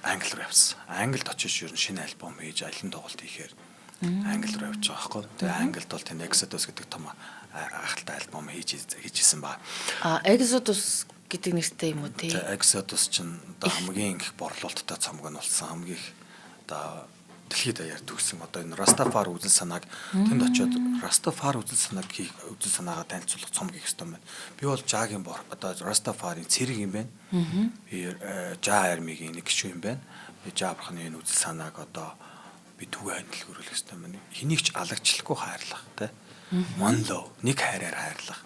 Англи руу явсан. Англид очиж ер нь шинэ альбом хийж аялын тоглолт хийхээр англи руу явж байгаа байхгүй. Тэгээд англид бол тэнд Exodus гэдэг том ахалтай альбом хийжсэн ба. Exodus гэдэг нэртэй юм уу тий? Exodus чинь одоо хамгийн их борлуулалттай цомог нь болсон. Хамгийн их одоо дэлхийд даяар төгсөн одоо энэ Rastafari үзэл санааг тэнд очиод Rastafari үзэл санааг үзэл санаагаа танилцуулах цомог хийх ёстой байна. Би бол Жагийн одоо Rastafari-ийн цэрэг юм байна. Би Жа армигийн нэг гишүүн юм байна. Би Жа бурхны энэ үзэл санааг одоо би түгээн дэлгэрүүлэх ёстой байна. Хэнийг ч алагчлахгүй хайрлах тий. One love нэг хайраар хайрлах.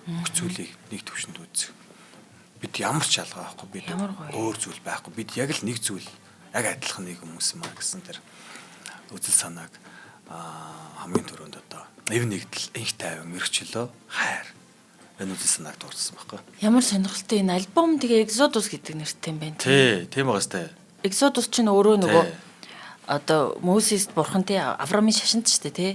Бүх зүйлийг нэг төвшөнд үзэх. Бид ямар ч ялгаа байхгүй. Бид өөр зүйл байхгүй. Бид яг л нэг зүйл яг адилхан нэг хүмүүс юм аа гэсэн тэр үзэл санааг хамгийн түрүүнд одоо эв нэгдэл инх тайван мэрэгчлөө хайр энэ үзэл санааг дурдсан байхгүй. Ямар сонирхолтой энэ альбом тэгээ Exodus гэдэг нэртэй юм байна тий. Тийм байгаа сте. Exodus чинь өөрөө нөгөө одоо Мөсест бурхан тий Авраамийн шашинт шүү дээ тий.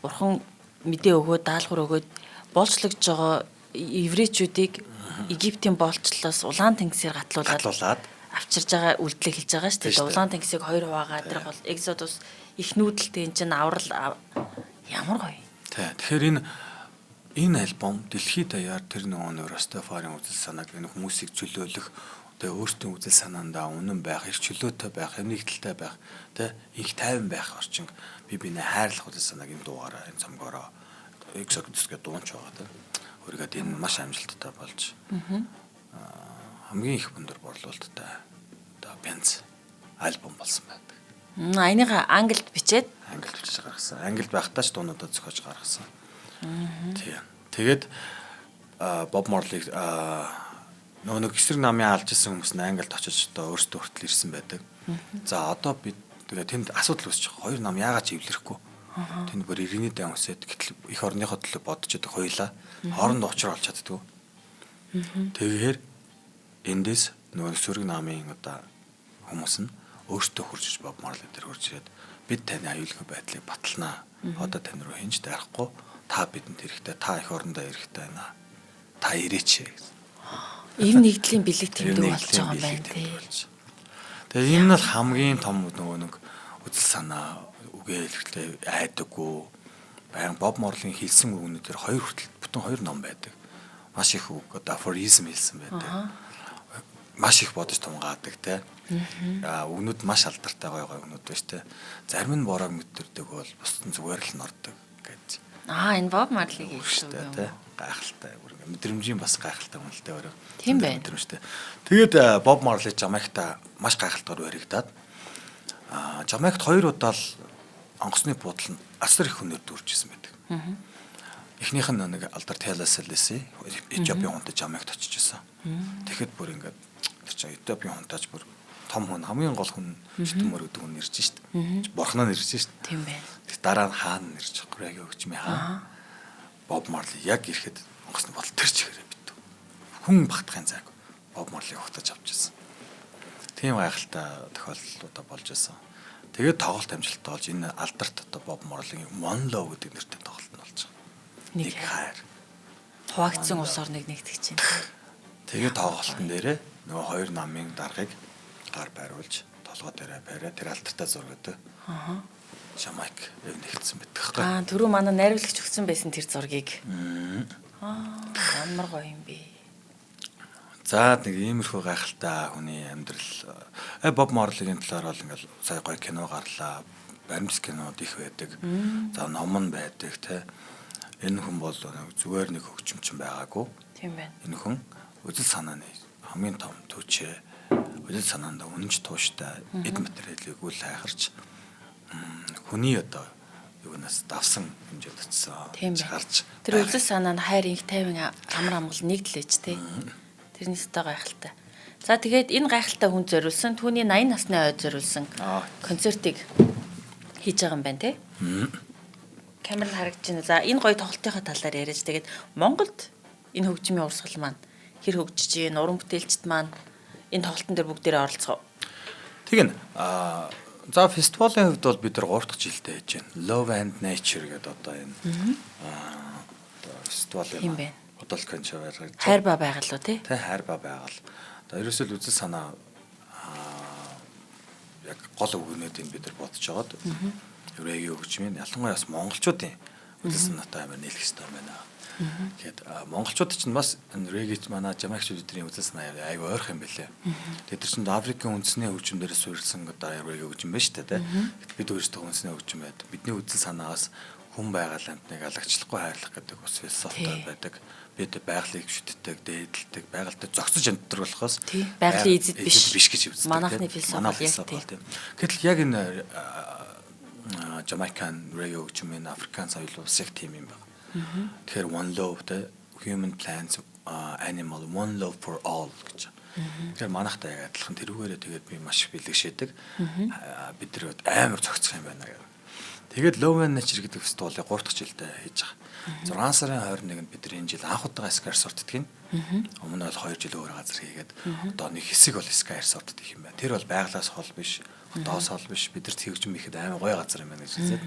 Бурхан мэдээ өгөөд даалгавар өгөөд болцлогж байгаа еврейчүүдийг Египтийн болцлоос улаан тэнгисээр гатлуулад авчирж байгаа үйлдэл хийж байгаа шүү дээ. Улаан тэнгисийг хоёр хуваагаа тэр бол Exodus их нүүдэлтэй энэ чинь аврал ямар гоё. Тий. Тэгэхээр энэ альбом дэлхийд даяар тэр нөгөө Rastafari үзэл санааг энэ хүмүүсийг чөлөөлөх тэгээ өөртөө үзэл санаандаа үнэн байх, их чөлөөтэй байх, нэгдэлтэй байх, тэ их тайван байх орчинг бинээ хайрлах үзэл санааг энэ дуугаараа энэ цомгоороо Exodus гэдэг дуунч байгаа тэ. Өөрөөр энэ маш амжилттай болж хамгийн их өндөр борлуулалттай одоо Benz альбом болсон байдаг. Энийг англид бичиж гаргасан. Англид байхдаа ч дуунуудаа зохиож гаргасан. Тийм. Тэгээд Боб Марлиг нөгөө эсрэг намын алж исэн хүмүүс нь англид очиж одоо өөрсдөө хүртэл ирсэн байдаг. За одоо бид тэгээ тэнд асуудал үүсчих. Хоёр нам яагаад ч эвлэрэхгүй. Тэнд бүр иргэний дан үсээд гэтэл их орныхоо төлөө бодож байдаг хоёлаа. Хоорондоо уулзрал олж чаддгүй. Тэгэхээр эндээс нөгөө эсрэг намын одоо хүмүүс нь өөртөө хурж Боб Марли дээр хурж ирээд бид таны аюулгүй байдлыг баталнаа. Одоо тань руу хинж дайрахгүй. Та бидэнд хэрэгтэй. Та их орондоо хэрэгтэй байна. Та ирээч гэсэн. Ив нэгдлийн бэлэг тэмдэг болж байгаа юм байна тий. Тэгээ энэ нь хамгийн том нөгөө нэг үзэл санаа үгээ хэлэхдээ айдаггүй. Баян Боб Марлийн хэлсэн үгнүүдээр хоёр хүртэл бүтэн хоёр ном байдаг. Маш их үг одоо афоризм хэлсэн байдаг. Маш их бодож тунгаадаг те. Үгнүүд маш алдартай гоё үгнүүд байна те. Зарим нь бороо мэдэрдэг бол бусдын зүгээр л нордог гэж. Энэ Боб Марлиг хэлсэн юм те. Гайхалтай мэдрэмжийн бас гайхалтай юм л те өөрөө. Тийм байна. Мэдрэмжтэй. Тэгээд Боб Марли Жамайкта маш гайхалтайгаар баригдаад Жамайкт 2 удаа л онгоцны буудал нь асар их хүнээр дүүрчихсэн байдаг. Эхнийх нь нэг алдар Телесэлэси Этиопийн хунтад Жамайкт очиж исэн. Тэгэхэд бүр ингээд тэр чинь Этиопийн хунтааж бүр том хүн хамгийн гол хүн шүтэн мөрөдөг хүн нэрж шít. Бурхнаа нэрж шít. Тийм байна. Дараа нь хаан нэрж Греги өгчмээ хаан. Боб Марли яг ирэхэд Монгосны бол тэр чигээрээ бит. Хүн багтахын цаг Боб Марлиг ухтаж авч ирсэн. Тийм гайхалтай тохиолдлуудаа болж байсан. Тэгээд тоглолт амжилттай болж энэ алдарт одоо Боб Марлигийн One Love гэдэг нэртэй тоглолт нь болж байгаа. Нэг хайр. Хуваагдсан улс орныг нэгтгэж чинь. Тэгээд тоглолтын дээрээ нөгөө хоёр намын даргыг гар байруулж толгой дээрээ бариа тэр алдартай зургуудаа. Жамайк нэгтсэн байдаг байхгүй. Түрүү манай найруулагч өгсөн байсан тэр зургийг. Амар гоё юм бэ. За нэг иймэрхүү гайхалтай хүний амьдрал Боб Марлигийн талаар бол ингээл сая гоё кино гарлаа. Баримтс кинод их байдаг. За ном нь байдаг те. Энэ хүн бол зүгээр нэг хөгжимчин байгаагүй. Тийм байна. Энэ хүн үзэл санааны хамгийн том төчөө үзэл санаанд үнэнч тууштай эд материалыг үл хайхарч хүний одоо юунаас давсан хэмжээд очсон. Харж тэр үзэл санаа нь хайр инх тайван амар амгал нэгдлээч те. Тэрнээс та гайхалтай. За тэгээд энэ гайхалтай хүн зориулсан түүний 80 насны ойд зориулсан концертыг хийж байгаа юм байна те. Камер нь харагдаж байна. За энэ гоё тоглолтынхаа талаар яриач. Тэгээд Монголд энэ хөгжмийн урсгал маань хэр хөгжиж байна? Уран бүтээлчд маань энэ тоглолтын дээр бүгдээрээ оролцох. Тэг нь за фестивалийн хувьд бол бид нар 3 дахь жилдээ хийж байна. Love and Nature гэдэг одоо энэ фестивалийн бодолтой чаваар хайр ба байгаль уу тий? Тэ хайр ба байгаль. Одоо ерөөсөө үзэл санаа яг гол өгнөдийг бид нар бодож байгаад еврейгийн хөгжмийн ялангуяа бас монголчуудын үзэл санаатай амар нийлэх хэрэгтэй байна. Тэгэхэд монголчууд чинь бас регит манай жамайкчууд өдрийн үзэл санаа айгүй ойрхон юм байлээ. Тэгээд тэр чинь Африкийн үндэсний хөгжмөдөөс суурилсан одоо еврейгийн хөгжим байна шүү дээ. Бид өөрсдөө үндэсний хөгжим байдаг. Бидний үзэл санаагаас хүн байгаль амтныг алагчлахгүй хайрлах гэдэг ус философитой байдаг. Бид байгалыг шүтдэг, дээдэлдэг, байгальтай зогсож амтдаг болохоос байгалийн эзэд биш гэж үздэг. Манайхны философи яг тийм. Гэтэл яг энэ Jamaican reggae хөгжмийн Африкан соёл ус яг тийм юм байна. Тэгэхээр one love the human plants animal one love for all гэж. Тэгэхээр манайхтай яг адилхан тэрүүгээрээ тэгээд би маш бэлгэшээдэг. Бид нар амар цогцох юм байна гэх. Тэгээд Love and Nature гэдэг фестивалыг 3 дахь жилдээ хийж байгаа. 6 сарын 21-нд бид нар энэ жил анх удаага Sky Resort-д өмнө бол 2 жил өөр газар хийгээд одоо нэг хэсэг бол Sky Resort-д их юм байна. Тэр бол байгалаас хол биш, хотоос хол биш. Бидэрт хөгжим ихэд амар гоё газар юм байна гэж хэлээд.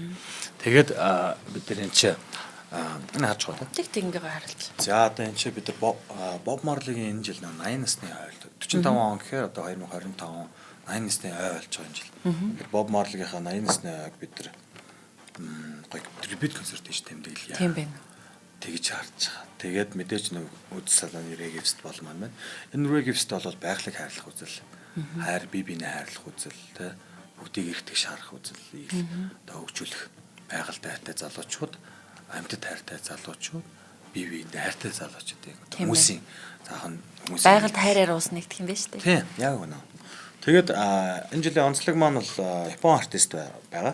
Тэгээд бид нар энэ чи энэ харж байгаа. Тэг ингээ харалж. За одоо энэ чи бид нар Боб Марлигийн энэ жил 80 насны ойлт 45 он гэхээр одоо 2025 80 насны ой болж байгаа энэ жил. Боб Марлигийнхаа 80 насны ойг бид нар гоё трибют концерт хийж тэмдэглэе. Тийм байна. Тэгж харж байгаа. Тэгээд мэдээж нэг үзэл санааны reggae festival маань байна. Энэ reggae festival бол байгалыг хайрлах үзэл. Хайр бие биенээ хайрлах үзэл, тэ бүгдийг эртэг шаарах үзлийг одоо хөгжүүлэх байгаль дайртай залуучууд, амьтад хайртай залуучууд, бие биендээ хайртай залуучуудыг хүмүүсийн заахан хүмүүсийн байгальд хайраар уусна гэх юм байна шүү дээ. Тийм, яг үнэ. Тэгээд энэ жилийн онцлог маань бол Япон артист байгаа.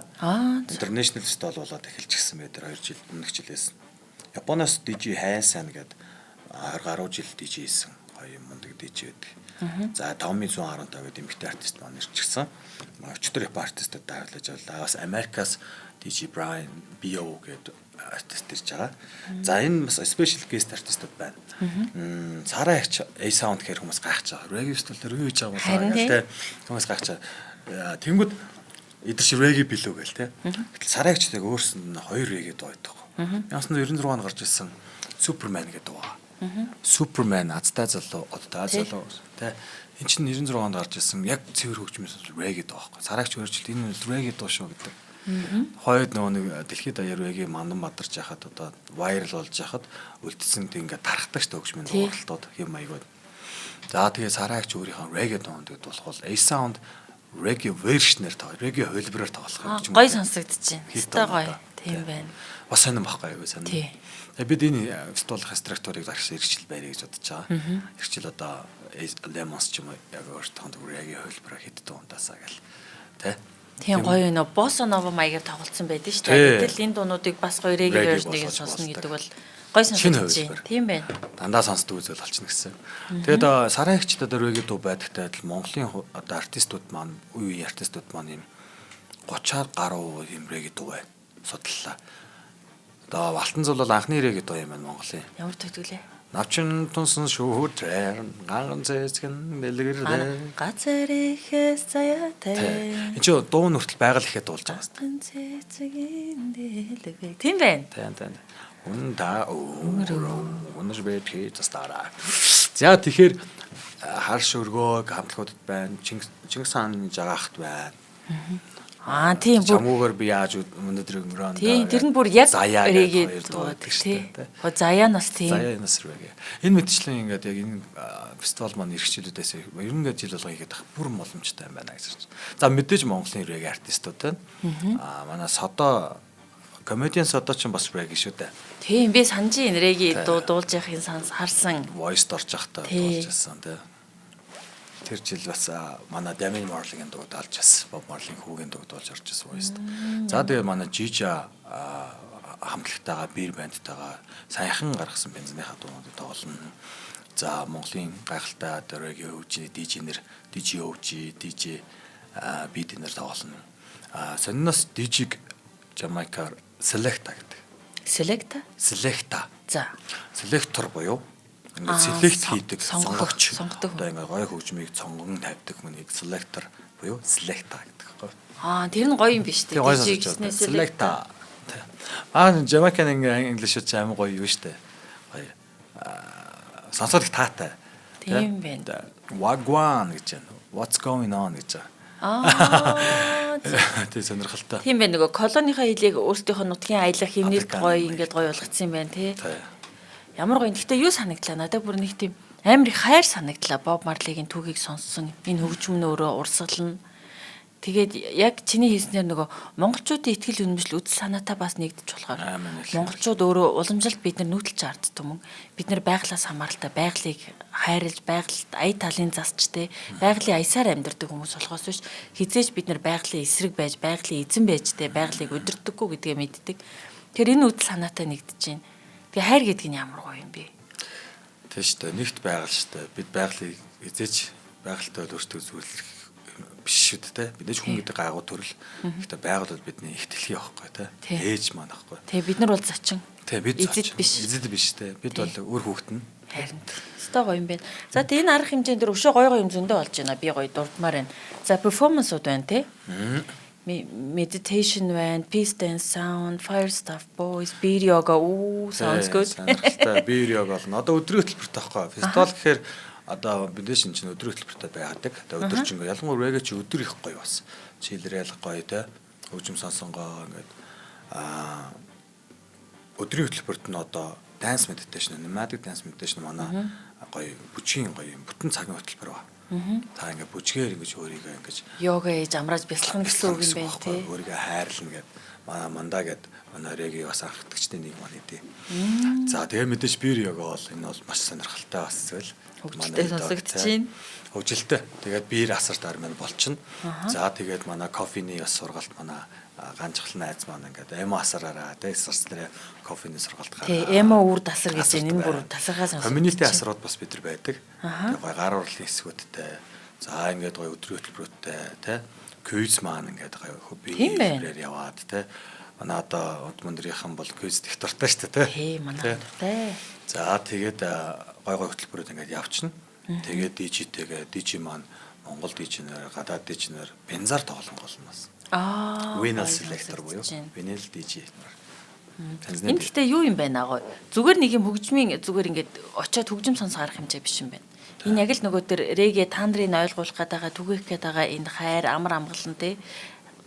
International Festival болоод эхэлж гисэн байдаг 2 жил өмнөх жилээс. Японоос DJ Хайсан гэдэг 20 гаруй жил DJ хийсэн гоё мундаг DJ байдаг. За 5115 гэдэг эмэгтэй артист маань ирчихсэн. Өчтөр Япон артистууд давлаж авлаа. Бас Америкаас DJ Brian Bio гэдэг артист ирж байгаа. За энэ бас special guest артистууд байна. Царай агч A-Sound гэх хүмүүс гайхаж байгаа. Reggae festival дээр юу хийж байгаа юм бэ? Хүмүүс гайхаж байгаа. Тэнгүүд эдгэр чи reggae билүү гээл те. Гэтэл царай агчдаг өөрсөнд нь 2 reggae дуу байдаг. 1996 гарч ирсэн Superman гэдэг дуу. Superman азтай залуу, одтой залуу те. Энд чинь 96 онд гарч ирсэн яг цэвэр хөгжмөөс reggae дуу байхгүй. Царай агч өөрчлөлт энэ reggae дуу шүү гэдэг. Хойд нөгөө нэг дэлхийд даяар reggae мандан бадарч яхад одоо viral болж яхад үлдсэн тэг ингээд тархдаг ш төгжмийн уралтууд юм аягууд. За тэгээ царайгч өөрийнхөө reggae дуунд болох бол A-Sound reggae version-ээр тоо reggae хөлбөрөөр тоглох юм. Гоё сонсогдож байна. Хэвээ гоё. Тийм байна. Бас сонирн баггүй юу сонирн. Тэгээ бид энэ фестивалийн инструкторыг загш ирчил байраа гэж бодож байгаа. Ирчил одоо Lemons ч юм уу яг өөртөө reggae хөлбөрөөр хэд дуундаасаа гэл. Тэ тийм гоё нөө Bossa Nova маягаар тоглолцсон байдаг шүү дээ. Гэтэл энэ дуунуудыг бас гоё reggae version-ыг сонсно гэдэг бол гоё сонсогдож байна. Тийм байна. Дандаа сонсдог үзэл болчихно гэсэн. Тэгээд сарын хчд одоо reggae дуу байдагтай адил Монголын одоо артистууд маань үе үе артистууд маань юм 30-аар гаруй юм reggae дуу байна. Судлалаа. Одоо Алтан зул бол анхны ирээ гэдэг юм байна Монголын. Ямар төгтгөлээ? Навчин тунсан шүүтрээр ганган зэцгэн дэлгэр Газар ихээс заяа энэ ч дуу нүртэл байгаль ихэд дуулж байгаа юм. зэцгийн дэлбэг. Тийм байна. Тийм. Унда өнөр бэхий тастара. За тэгэхээр хар шөргөө хамтлагуудад байна. Чингис хааны жагаахт байна. Тийм бүр Чамуугаар би яаж өнөөдөр өнгөрөөнд. тийм тэр нь бүр яг эргээд дуудаг тий. Заяанаас тийм. Заяанаас рүүгээ. Энэ мэтчлэн ингээд яг энэ фестивал маань эрхчлүүдээс ер нь ингээд жил болго игээд бүр боломжтой юм байна гэж хэлж. За мэдээж Монголын рээгийн артистууд байна. Манай Содо комедиан Содо ч бас рээгийн шүү дээ. Тийм би санжи энэ рэги дуулж яхахын харсан. Voice орж явахдаа дуулж байсан тий. Тэр жил бас манай Damian Marley-ийн дуу даалж байсан. Bob Marley-ийн хүүгийн дуу дуулж орж байсан voice. За тэгээ манай Jija хамтлагтайгаа бир бандтайгаа саяхан гаргасан бензиныхаа дууг тоглоно. За Монголын гайхалтай дөрөгийн хөгжийн DJ OG, DJ бид нэр тоглоно. Сонноос DJ-г Jamaica Selecta гэдэг. Selecta. За. Selector буюу ингээд select хийдэг сонгогч. Одоо ингээд гоё хөгжмийг сонгон тавьдаг хүнийг selector буюу selecta гэдэг байхгүй. Тэр нь гоё юм биш үү? DJ-снээс selecta. Jamaican English ч аим гоё юу штэ. Гоё. Сонсоод их таатай. Тийм байна. Wagwan гэж байна. What's going on гэж. Тэг сонирхолтой. Тийм байна нөгөө колонийхаа хэлийг өөрсдийнх нь нутгийн аялал хэмнэлт гоё ингээд гоё болгоцсон юм байна тий. Ямар гоё. Гэхдээ юу санагдлаа надад бүр нэг тийм амар их хайр санагдлаа. Bob Marley-гийн түүхийг сонссон. Энэ хөгжим нь өөрөө урсгална. Тэгээд яг чиний хэлснээр нөгөө монголчуудын ихтгэл үнэмшил үзэл санаатай бас нэгдэж болохоор монголчууд өөрөө уламжилт бид нар нүүдэлж арддаг юм. Бид нар байглаас хамааралтай байгалыг хайрлаж байгалд ая талын засчтэй байгалийн аясаар амьдардаг хүмүүс болохоос биш хизээж бид нар байгалийн эсрэг байж байгалийн эзэн байжтэй байгалыг удирдахгүйгэдгээ мэддэг. Тэр энэ үзэл санаатай нэгдэж байна. Тэгээ хайр гэдэг нь ямар гоё юм бэ? Тийм шүү дээ. Нэгт байгаль шүү дээ. Бид байгалыг эзэж байгальтай өөртөө зүйлэх биш шүү дээ. Бидээж хүн гэдэг гайгүй төрөл. Гэхдээ байгаль бол бидний их дэлхий байхгүй тий. Ээж маань байхгүй. Тэгээ бид нар бол зочин. Тий бид эзэд биш. Эзэд биш тий. Бид бол өөр хүүхэд нь. Харин өстой гоё юм байна. За тэгээ энэ арга хэмжээнд дөр өшөө гоё юм зөндөө болж байна. Би гоё дурдмаар байна. За перформансууд байна тий. Meditation байна, peace dance sound, fire stuff boys, beer yoga. Sounds good. Beer yoga болно. Одоо өдрийн хөтөлбөртэй байхгүй. Фестивал гэхээр одоо бидээс чинь өдрийн хөтөлбөртэй байгадаг. Одоо өдөржингөө ялангуяа reggae чи өдөр их гоё бас. Чилрэл гоё те. Хөгжим сонсонгоо ингээд өдрийн хөтөлбөрт нь одоо dance meditation, nomadic dance meditation манай гоё бүжгийн гоё юм. Бүтэн цагийн хөтөлбөр ба. Та ингээд бүжгээр ингэж өөрийгөө ингэж йога ээж амрааж бясалгах гэсэн үг юм байна тий. Өөрийгөө хайрлна гэд мандаа гэд манай reggae бас анхдагчдын нэг маань идэв. За тэгээ мэдээж beer yoga бол энэ бол маш сонирхолтой бас зүйл. Хөгжилтэй сонсогдчихээн. Хөгжилтэй. Тэгээд биер асар даар маань болчихно. За тэгээд манай кофений бас сургалт манай ганцхан найз маань ингээд эмо асараараа тэгээд сарцлаа кофений сургалт гараа. Тий, эмо үр дасар гэж энэ бүр тасархаа сонсогдсон. Community асрууд бас бид нар байдаг. Тэгээд гой гар урлын хэсгүүдтэй. За ингээд гой өдрийн хөтөлбөрөдтэй тий. Quiz маань ингээд гой хоббигээр яваад тий. Манай одоо өдмөндрийнхэн бол quiz их дуртай шүү дээ тий. Тий, манай дуртай. За тэгээд гой хөтөлбөрөд ингээд явчихна. Тэгээд DJ-тэйгээ DJ маань Монгол DJ-нэр, гадаад DJ-нэр бензар тоглоом болно бас. Vinyl selector буюу vinyl DJ. Энэ гэхдээ юу юм байна аа? Зүгээр нэг юм хөгжмийн зүгээр ингээд очиод хөгжим сонс гарах хэмжээ биш юм байна. Энэ яг л нөгөө төр reggae та нарын ойлгуулах гэдэг түгээх гэдэг энэ хайр амар амгалан те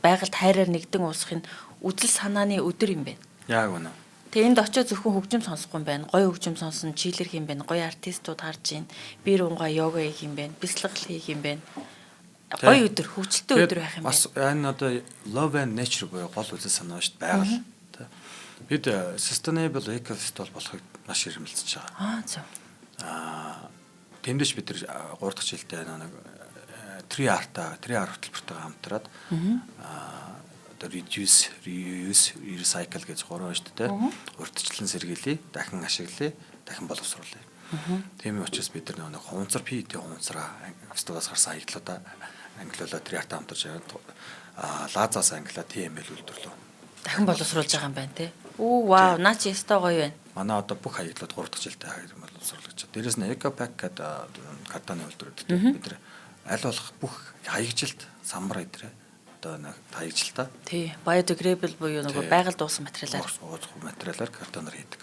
байгальд хайраар нэгдэн уусахын үдэл санааны өдөр юм байна. Яг үнэ. Тэгээ энд очиод зөвхөн хөгжим сонсохгүй юм байна. Гоё хөгжим сонсон, чилэр хийм байна. Гоё артистууд харж гин. Бир унгаа йога хийх юм байна. Бясалгал хийх юм байна. Гоё өдөр, хөгжилтэй өдөр байх юм байна. Бас энэ одоо love and nature буюу гол үзэл санаа шүү дээ. Байгаль. Бид sustainable eco festival болохыг маш ирмэлцэж байгаа. Зөв. Тэмдэж бид нар 3 дахь жилдээ нэг tri art хөтөлбөртэйгээ хамтраад одоо reduce, reuse, recycle гэж 3 байна шүү дээ. Урьдчилан сэргийлье, дахин ашиглая, дахин боловсруулъя. Тийм учраас бид нар нэг хуванцар PET хуванцараа фестивалаас гарсан хаягдлуудаа англиолоо tri art хамтарч лазаас англиа TML үйлдвэрлэв. Дахин боловсруулж байгаа юм байна тий. Оо вау, наа чи ястай гоё байна. Манай одоо бүх хаягдлууд 3 дахь жилдээ хаягдсан боловсруулагч. Дээрээс нь EcoPack гэдэг картаны үйлдвэрүүд бид нар аль болох бүх хаягжилт самбар эдрээ одоо нэг хаягжилтаа Тий, biodegradable буюу нөгөө байгаль дуусан материалаар ууцх материалаар картоноор хийдэг.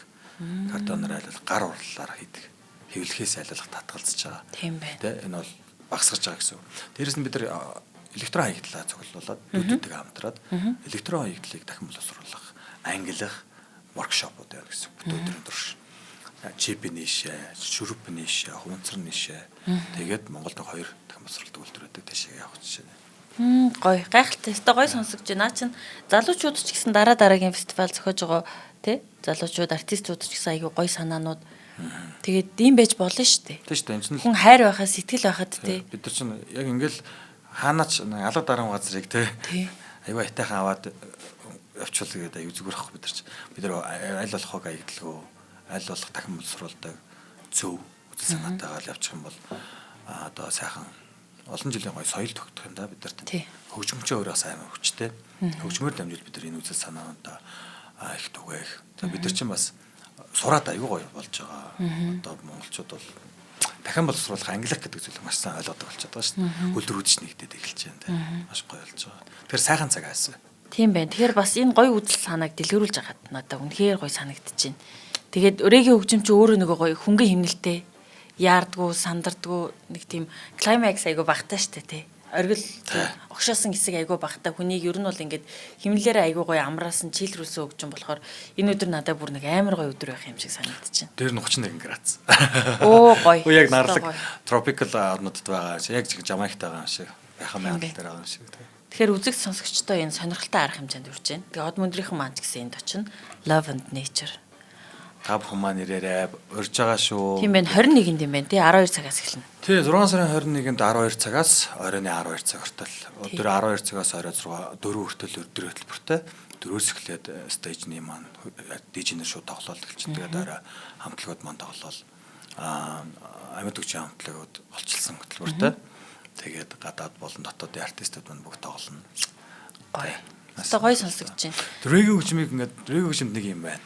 Картоноор аль болох гар урлалаар хийдэг. Хэвлэхээс аль болох татгалзаж байгаа. Тийм байна. Тэ энэ бол багасгаж байгаа гэсэн. Дээрээс нь бид нар электрон хаягдлаа цуглуулад дүүдэйг хамтраад электрон хаягдлыг дахин боловсруулах, ангилах воркшопууд байна гэсэн. Өдрийн турш чипийн нийшээ, шүрпийн нийшээ, хуванцар нийшээ. Тэгээд Монголд 2 дахин боловсруулдаг үйлдвэрүүд тийшээ явах жишээ. Гоё. Гайхалтай. Өстой гоё сонсогч байна. Наа чин залуучууд ч гэсэн дараагийн фестивал зохиож байгаа тий. Залуучууд, артистууд ч гэсэн айгүй гоё санаанууд. Тэгээд ийм байж болно шүү дээ. Тийм шүү дээ. Энэ чинь Хүн хайр байхаа, сэтгэл байхад тий. бид нар чинь яг ингээл хаанач алга дараан газрыг тий. Айгүй айтайхан аваад явуул гэдэг аюу зүгээр ахгүй бид нар чинь. Бид нар аль болохыг аягдлаггүй, аль болох дахин боловсруулдаг зөв үзэл санаатайгаар явчих юм бол одоо сайхан олон жилийн гоё соёл тогтох юм да бидэрт. Хөгжмөчөө өөрөө сайн хөгжтэй. Хөгжмөр дамжуул бид нар энэ үзэл санаануудаа их түгээх. За бид нар чинь бас сураад аюу гоё болж байгаа. Одоо монголчууд бол дахин боловсруулах ангилах гэдэг зүйлийг маш сайн ойлгодог болчиход байгаа шүү дээ. Үйлдвэрүүд ч нэгдээд эхэлж байна те. Маш гоё болж байгаа. Тэгэхээр сайхан цаг аасан. Тийм байна. Тэгэхээр бас энэ гоё үзэл санааг дэлгэрүүлж хагаад надад үнэхээр гоё санагдчихээн. Тэгээд өрөөгийн хөгжим чи өөрөө нөгөө гоё хөнгөн химнэлтэй яардгуу, сандардгуу нэг тийм клаймакс айгу багтаа штэ тий. Оргил огшоосон хэсэг айгу багтаа хүнийг ер нь бол ингээд химнэлээрээ айгу гоё амраасан чийлрүүлсэн хөгжим болохоор энэ өдөр надад бүр нэг амар гоё өдөр байх юм шиг санагдчихээн. Дээр нь 31 градус. Оо гоё. Яг нарлаг тропикал орнуудад байгаа шиг яг Жамайктай байгаа юм шиг. Яхан байгаль дээр байгаа юм шиг тий. Тэгэхээр үзэгч сонсогчдоо энэ сонирхолтой арга хэмжээнд хүрч байна. Тэгээ од мөндрийнхэн маань ч гэсэн энд очино. Love and Nature. Та бүхэн маань ирээрээ урьж байгаа шүү. Тийм байна. 21-нд юм байна тий. 12 цагаас эхэлнэ. Тий 6 сарын 21-нд 12 цагаас оройн 12 цаг хүртэл. Өдөр 12 цагаас орой 6 4 хүртэл өдөр хөтөлбөртэй. 4-өөс эхлээд стейжний маань дижнер шууд тоглоод эхэлчихсэн. Тэгээд орой хамтлагууд маань тоглоод амьд хүчийн хамтлагууд олчилсан хөтөлбөртэй. Тэгээд гадаад болон дотоодын артистууд маань бүгд тоглоно. Гоё. Одоо гоё сонсогдож байна. Дрэг хөгжмийг ингээд дрэг хөгжимд нэг юм байна.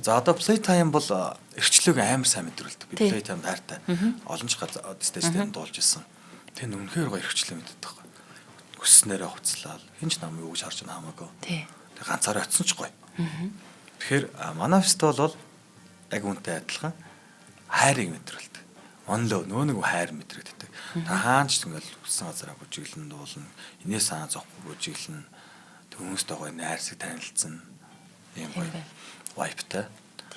За одоо Playtime бол эрхчлөөг амар сайн мэдрүүлдэг. Би Playtime хайртай. Олон ч стейжтэй дуулж ирсэн. Тэр үнэхээр гоё эрхчлөө мэддэг байхгүй. Хүснээрээ хуцлаа. Хинч нам юу гэж харж байгаа хамаагүй. Тий. Тэг ганцаараа очсон ч гоё. Тэгэхээр манай фестивал бол яг үнтэй адилхан хайрыг мэдрүүлдэг. Онлоо нөө нэг хайр мэдрэгддэг. Та хаач ингээл хүссэн газараа бүжиглэн дуулна. Инээс саа зохгүй бүжиглэн. Хүмүүстэй гоё найрсаг танилцсан. Ийм гоё vibe-тай.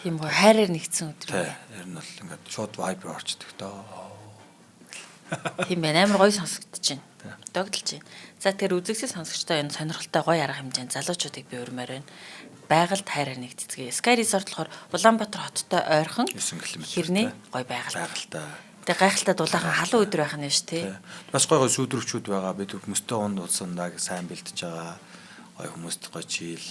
Тийм гоё хайраар нэгдсэн өдөр. Тий. Ер нь бол ингээд шууд vibe орчдөг доо. Тийм байна. Амар гоё сонсогдож байна. Догдолж байна. За тэр үзэгсэл сонсогчдоо энэ сонирхолтой гоё арга хэмжээнд залуучуудыг би урмаар байна. Байгальд хайраар нэгдэцгээе. Sky Resort болохоор Улаанбаатар хоттой ойрхон 9 км. Хэрнээ гоё байгаль. Байгальтай. Тэгээ гайхалтай дулаахан халуун өдөр байх нь шүү тий. Бас гоё гоё сүйдрөвчүүд байгаа. Бид хүмүүстэй унд уулзсандаг сайн бэлдэж байгаа. Гоё хүмүүст гоё чийл.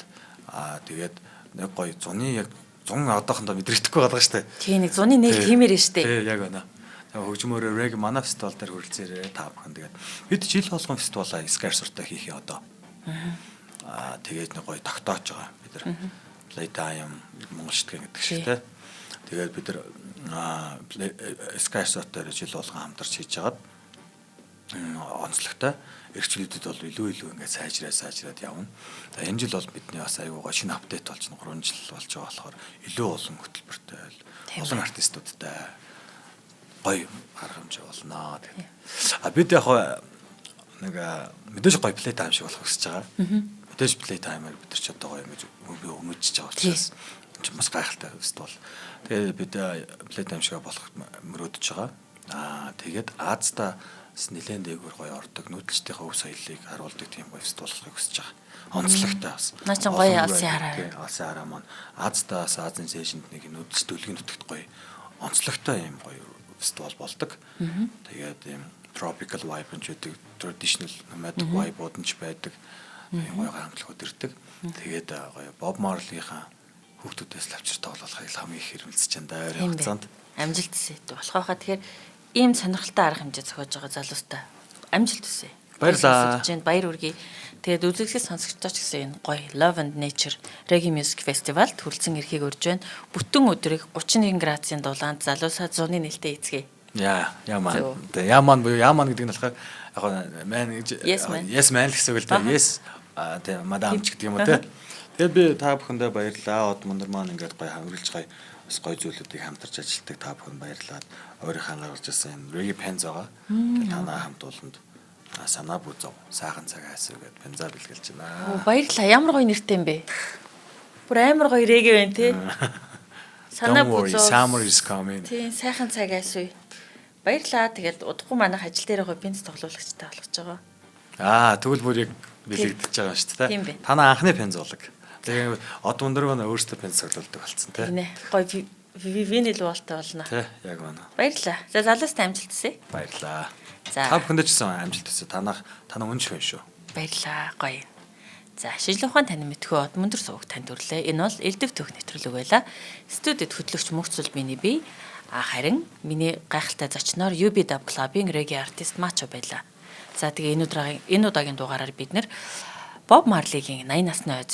Тэгээд нэг гоё зуны яг зун одоохондоо мэдрэхгүй байгаа шүү дээ. Тий нэг зуны нэр тиймэр нь шүү дээ. Тий яг байна. Хөгжмөөрөө рэг манай фестивал дээр хүрэлцээрээ та бүхэн тэгээд бид жил болгон фестивалаа Sky Resort-оор хийх юм одоо. Тэгээд нэг гоё тогтоож байгаа. Бид нар Playtime Монгол шитгэн гэдэг шиг тий. Тэгээд бид нар Sky Resort-оор жил болгон хамтарч хийж хагаад онцлогтой эрхчлүүдэд бол илүү ингээд сайжраад явна. За энэ жил бол бидний бас аюугаа шинэ апдейт болж 3 жил болж байгаа болохоор илүү олон хөтөлбөртэй олон артистуудтай гоё арга хэмжээ болно. Тэгээд бид яг нэг мэдээж гоё Playtime шиг болох гэж байгаа. Мэдээж Playtime-аар бид нар ч одоо гоё ингэж өмөжж байгаа учраас энэ бас гайхалтай фестивал. Тэгээд бид Playtime шиг болох мөрөөдөж байгаа. Тэгээд Азта нэлээд дээгүүр гоё ордог нүүдэлчдийнхээ өв соёлыг харуулдаг тийм гоё фестивал болохыг хүсэж байгаа. Онцлогтой бас. Наа чи гоё алсын хараа. Алсын хараа маань Аздаас Азийн сэшнд нэг нүүдэлч төлгийн нутагт гоё онцлогтой юм гоё фестивал болдог. Тэгээд ийм tropical vibe нь ч үүдэг, traditional nomadic vibe-ууд нь ч байдаг. Гоё хамтлагууд ирдэг. Тэгээд гоё Bob Marley-ийн хүүхдүүдээс лавчир тоглохыг хамгийн их хэрмэлцэж байна да ойрын хугацаанд. Амжилт хүсье. Болохоо тэгэхээр ийм сонирхолтой арга хэмжээ зохиож байгаа залуустай амжилт хүсье. Баярлалаа. Баяр үргээ. Тэгээд үзэгсэл сонсогчдоо ч гэсэн энэ гоё Love and Nature Reggae Music Festival төрөлцөн эрхийг өрж байна. Бүтэн өдрийг 31 градусын дулаанд залуусаа зуны нэлтэд эцгээе. Яаман буюу яаман гэдэг нь болохоор яг man Yes man гэсэн үг л дээ. Yes тэ мадам ч гэдэг юм уу те. Тэгээд би та бүхэндээ баярлалаа. Одмондөр маань ингээд гоё хамруулж гоё бас гоё зүйлүүдийг хамтарч ажилладаг та бүхэнд баярлалаа. Өөрийнхөө гаргаж ирсэн энэ Reggae Pens байгаа. Тэгээд танаа хамт ууланд санаа бүзөө сайхан цагаас үгээд пенза бэлгэлж байна. Баярлалаа. Ямар гоё нэртэй юм бэ? Бүр амар гоё reggae байна те. Санаа бүзөө. Summer is coming. Тийм, сайхан цагаас үе. Баярлалаа. Тэгээд удахгүй манайх ажил дээр гоё пенс тоглуулагчтай болгож байгаа. Тэгвэл бүрийг бэлэгдэж байгаа юм шүү Тийм дээ. бэ. Танаа анхны пенз болог. Тэгээд Одмондөр маань өөрсдөө пенз цоглуулдаг болсон те. Тийм ээ. Гоё винил болтой болно. Тэ яг байна. Баярлалаа. За залуустай амжилт хүсье. Баярлалаа. За. Та бүхэндээ ч гэсэн амжилт хүсье. Танаа үнж байна шүү. Баярлалаа. Гоё. За, шинжлэх ухаан танин мэдхүү Одмондөр суваг танд өрлөө. Энэ бол элдв төх нэвтрүүлэг байла. Студид хөтлөгч Мөхцөл миний бие. Харин миний гайхалтай зочноор UBW Club-ийн reggae артист Мачо байлаа. За, тэгээ энэ удаагийн дугаараар бид нэр Bob Marley-гийн 80 насны ойд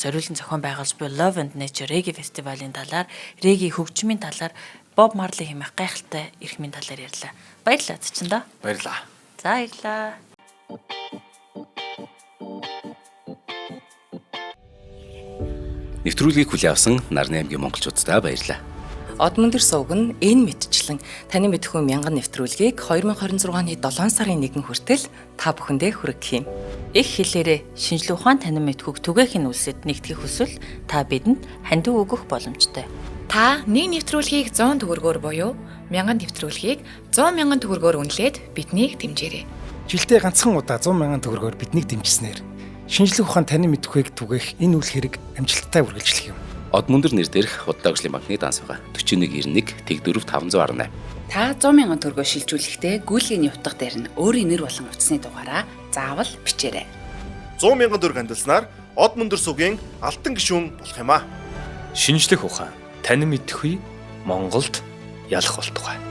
зориулсан зохион байгуулж буй Love and Nature Reggae Festival-ийн талаар, reggae хөгжмийн талаар, Bob Marley хэмээх гайхалтай эрхмийн талаар ярьлаа. Баярлалаа зочиндоо. Баярлалаа. За, баярлалаа. Нэвтрүүлгийг хүлээн авсан Нарны аймгийн монголчуудаа баярлалаа. Одмондөр суваг нь энэ мэдчлэн таны мэдхүү мянган нэвтрүүлгийг 2026 оны 7 сарын 1 хүртэл та бүхэндээ хүргэх юм. Их хэлээрээ шинжлэх ухаан танин мэдхүүг түгээхийн үлсэд нэгтгэх хүсвэл та бидэнд хандив өгөх боломжтой. Та нэг нэвтрүүлгийг 100 төгрөгөөр буюу 1000 нэвтрүүлгийг 100 мянган төгрөгөөр үнэлээд биднийг дэмжээрэй. Жилдээ ганцхан удаа 100 мянган төгрөгөөр биднийг дэмжснээр шинжлэх ухаан танин мэдхүйг түгээх энэ үйл хэрэг амжилттай үргэлжлэх юм. Одмондөр нэр дээрх Худалдаажлын банкны данс байгаа 4191 Тэг 4518. Та 100 мянган төгрөгөөр шилжүүлэхдээ гүйлгээний утга дээр нь өөрийн нэр болон утасны дугаараа заавал бичээрэй. 100 мянган төгрөг хандалснаар Одмондөр сувгийн алтан гишүүн болох юм а. Шинжлэх ухаан танин мэдхгүй Монголд ялах болтугай.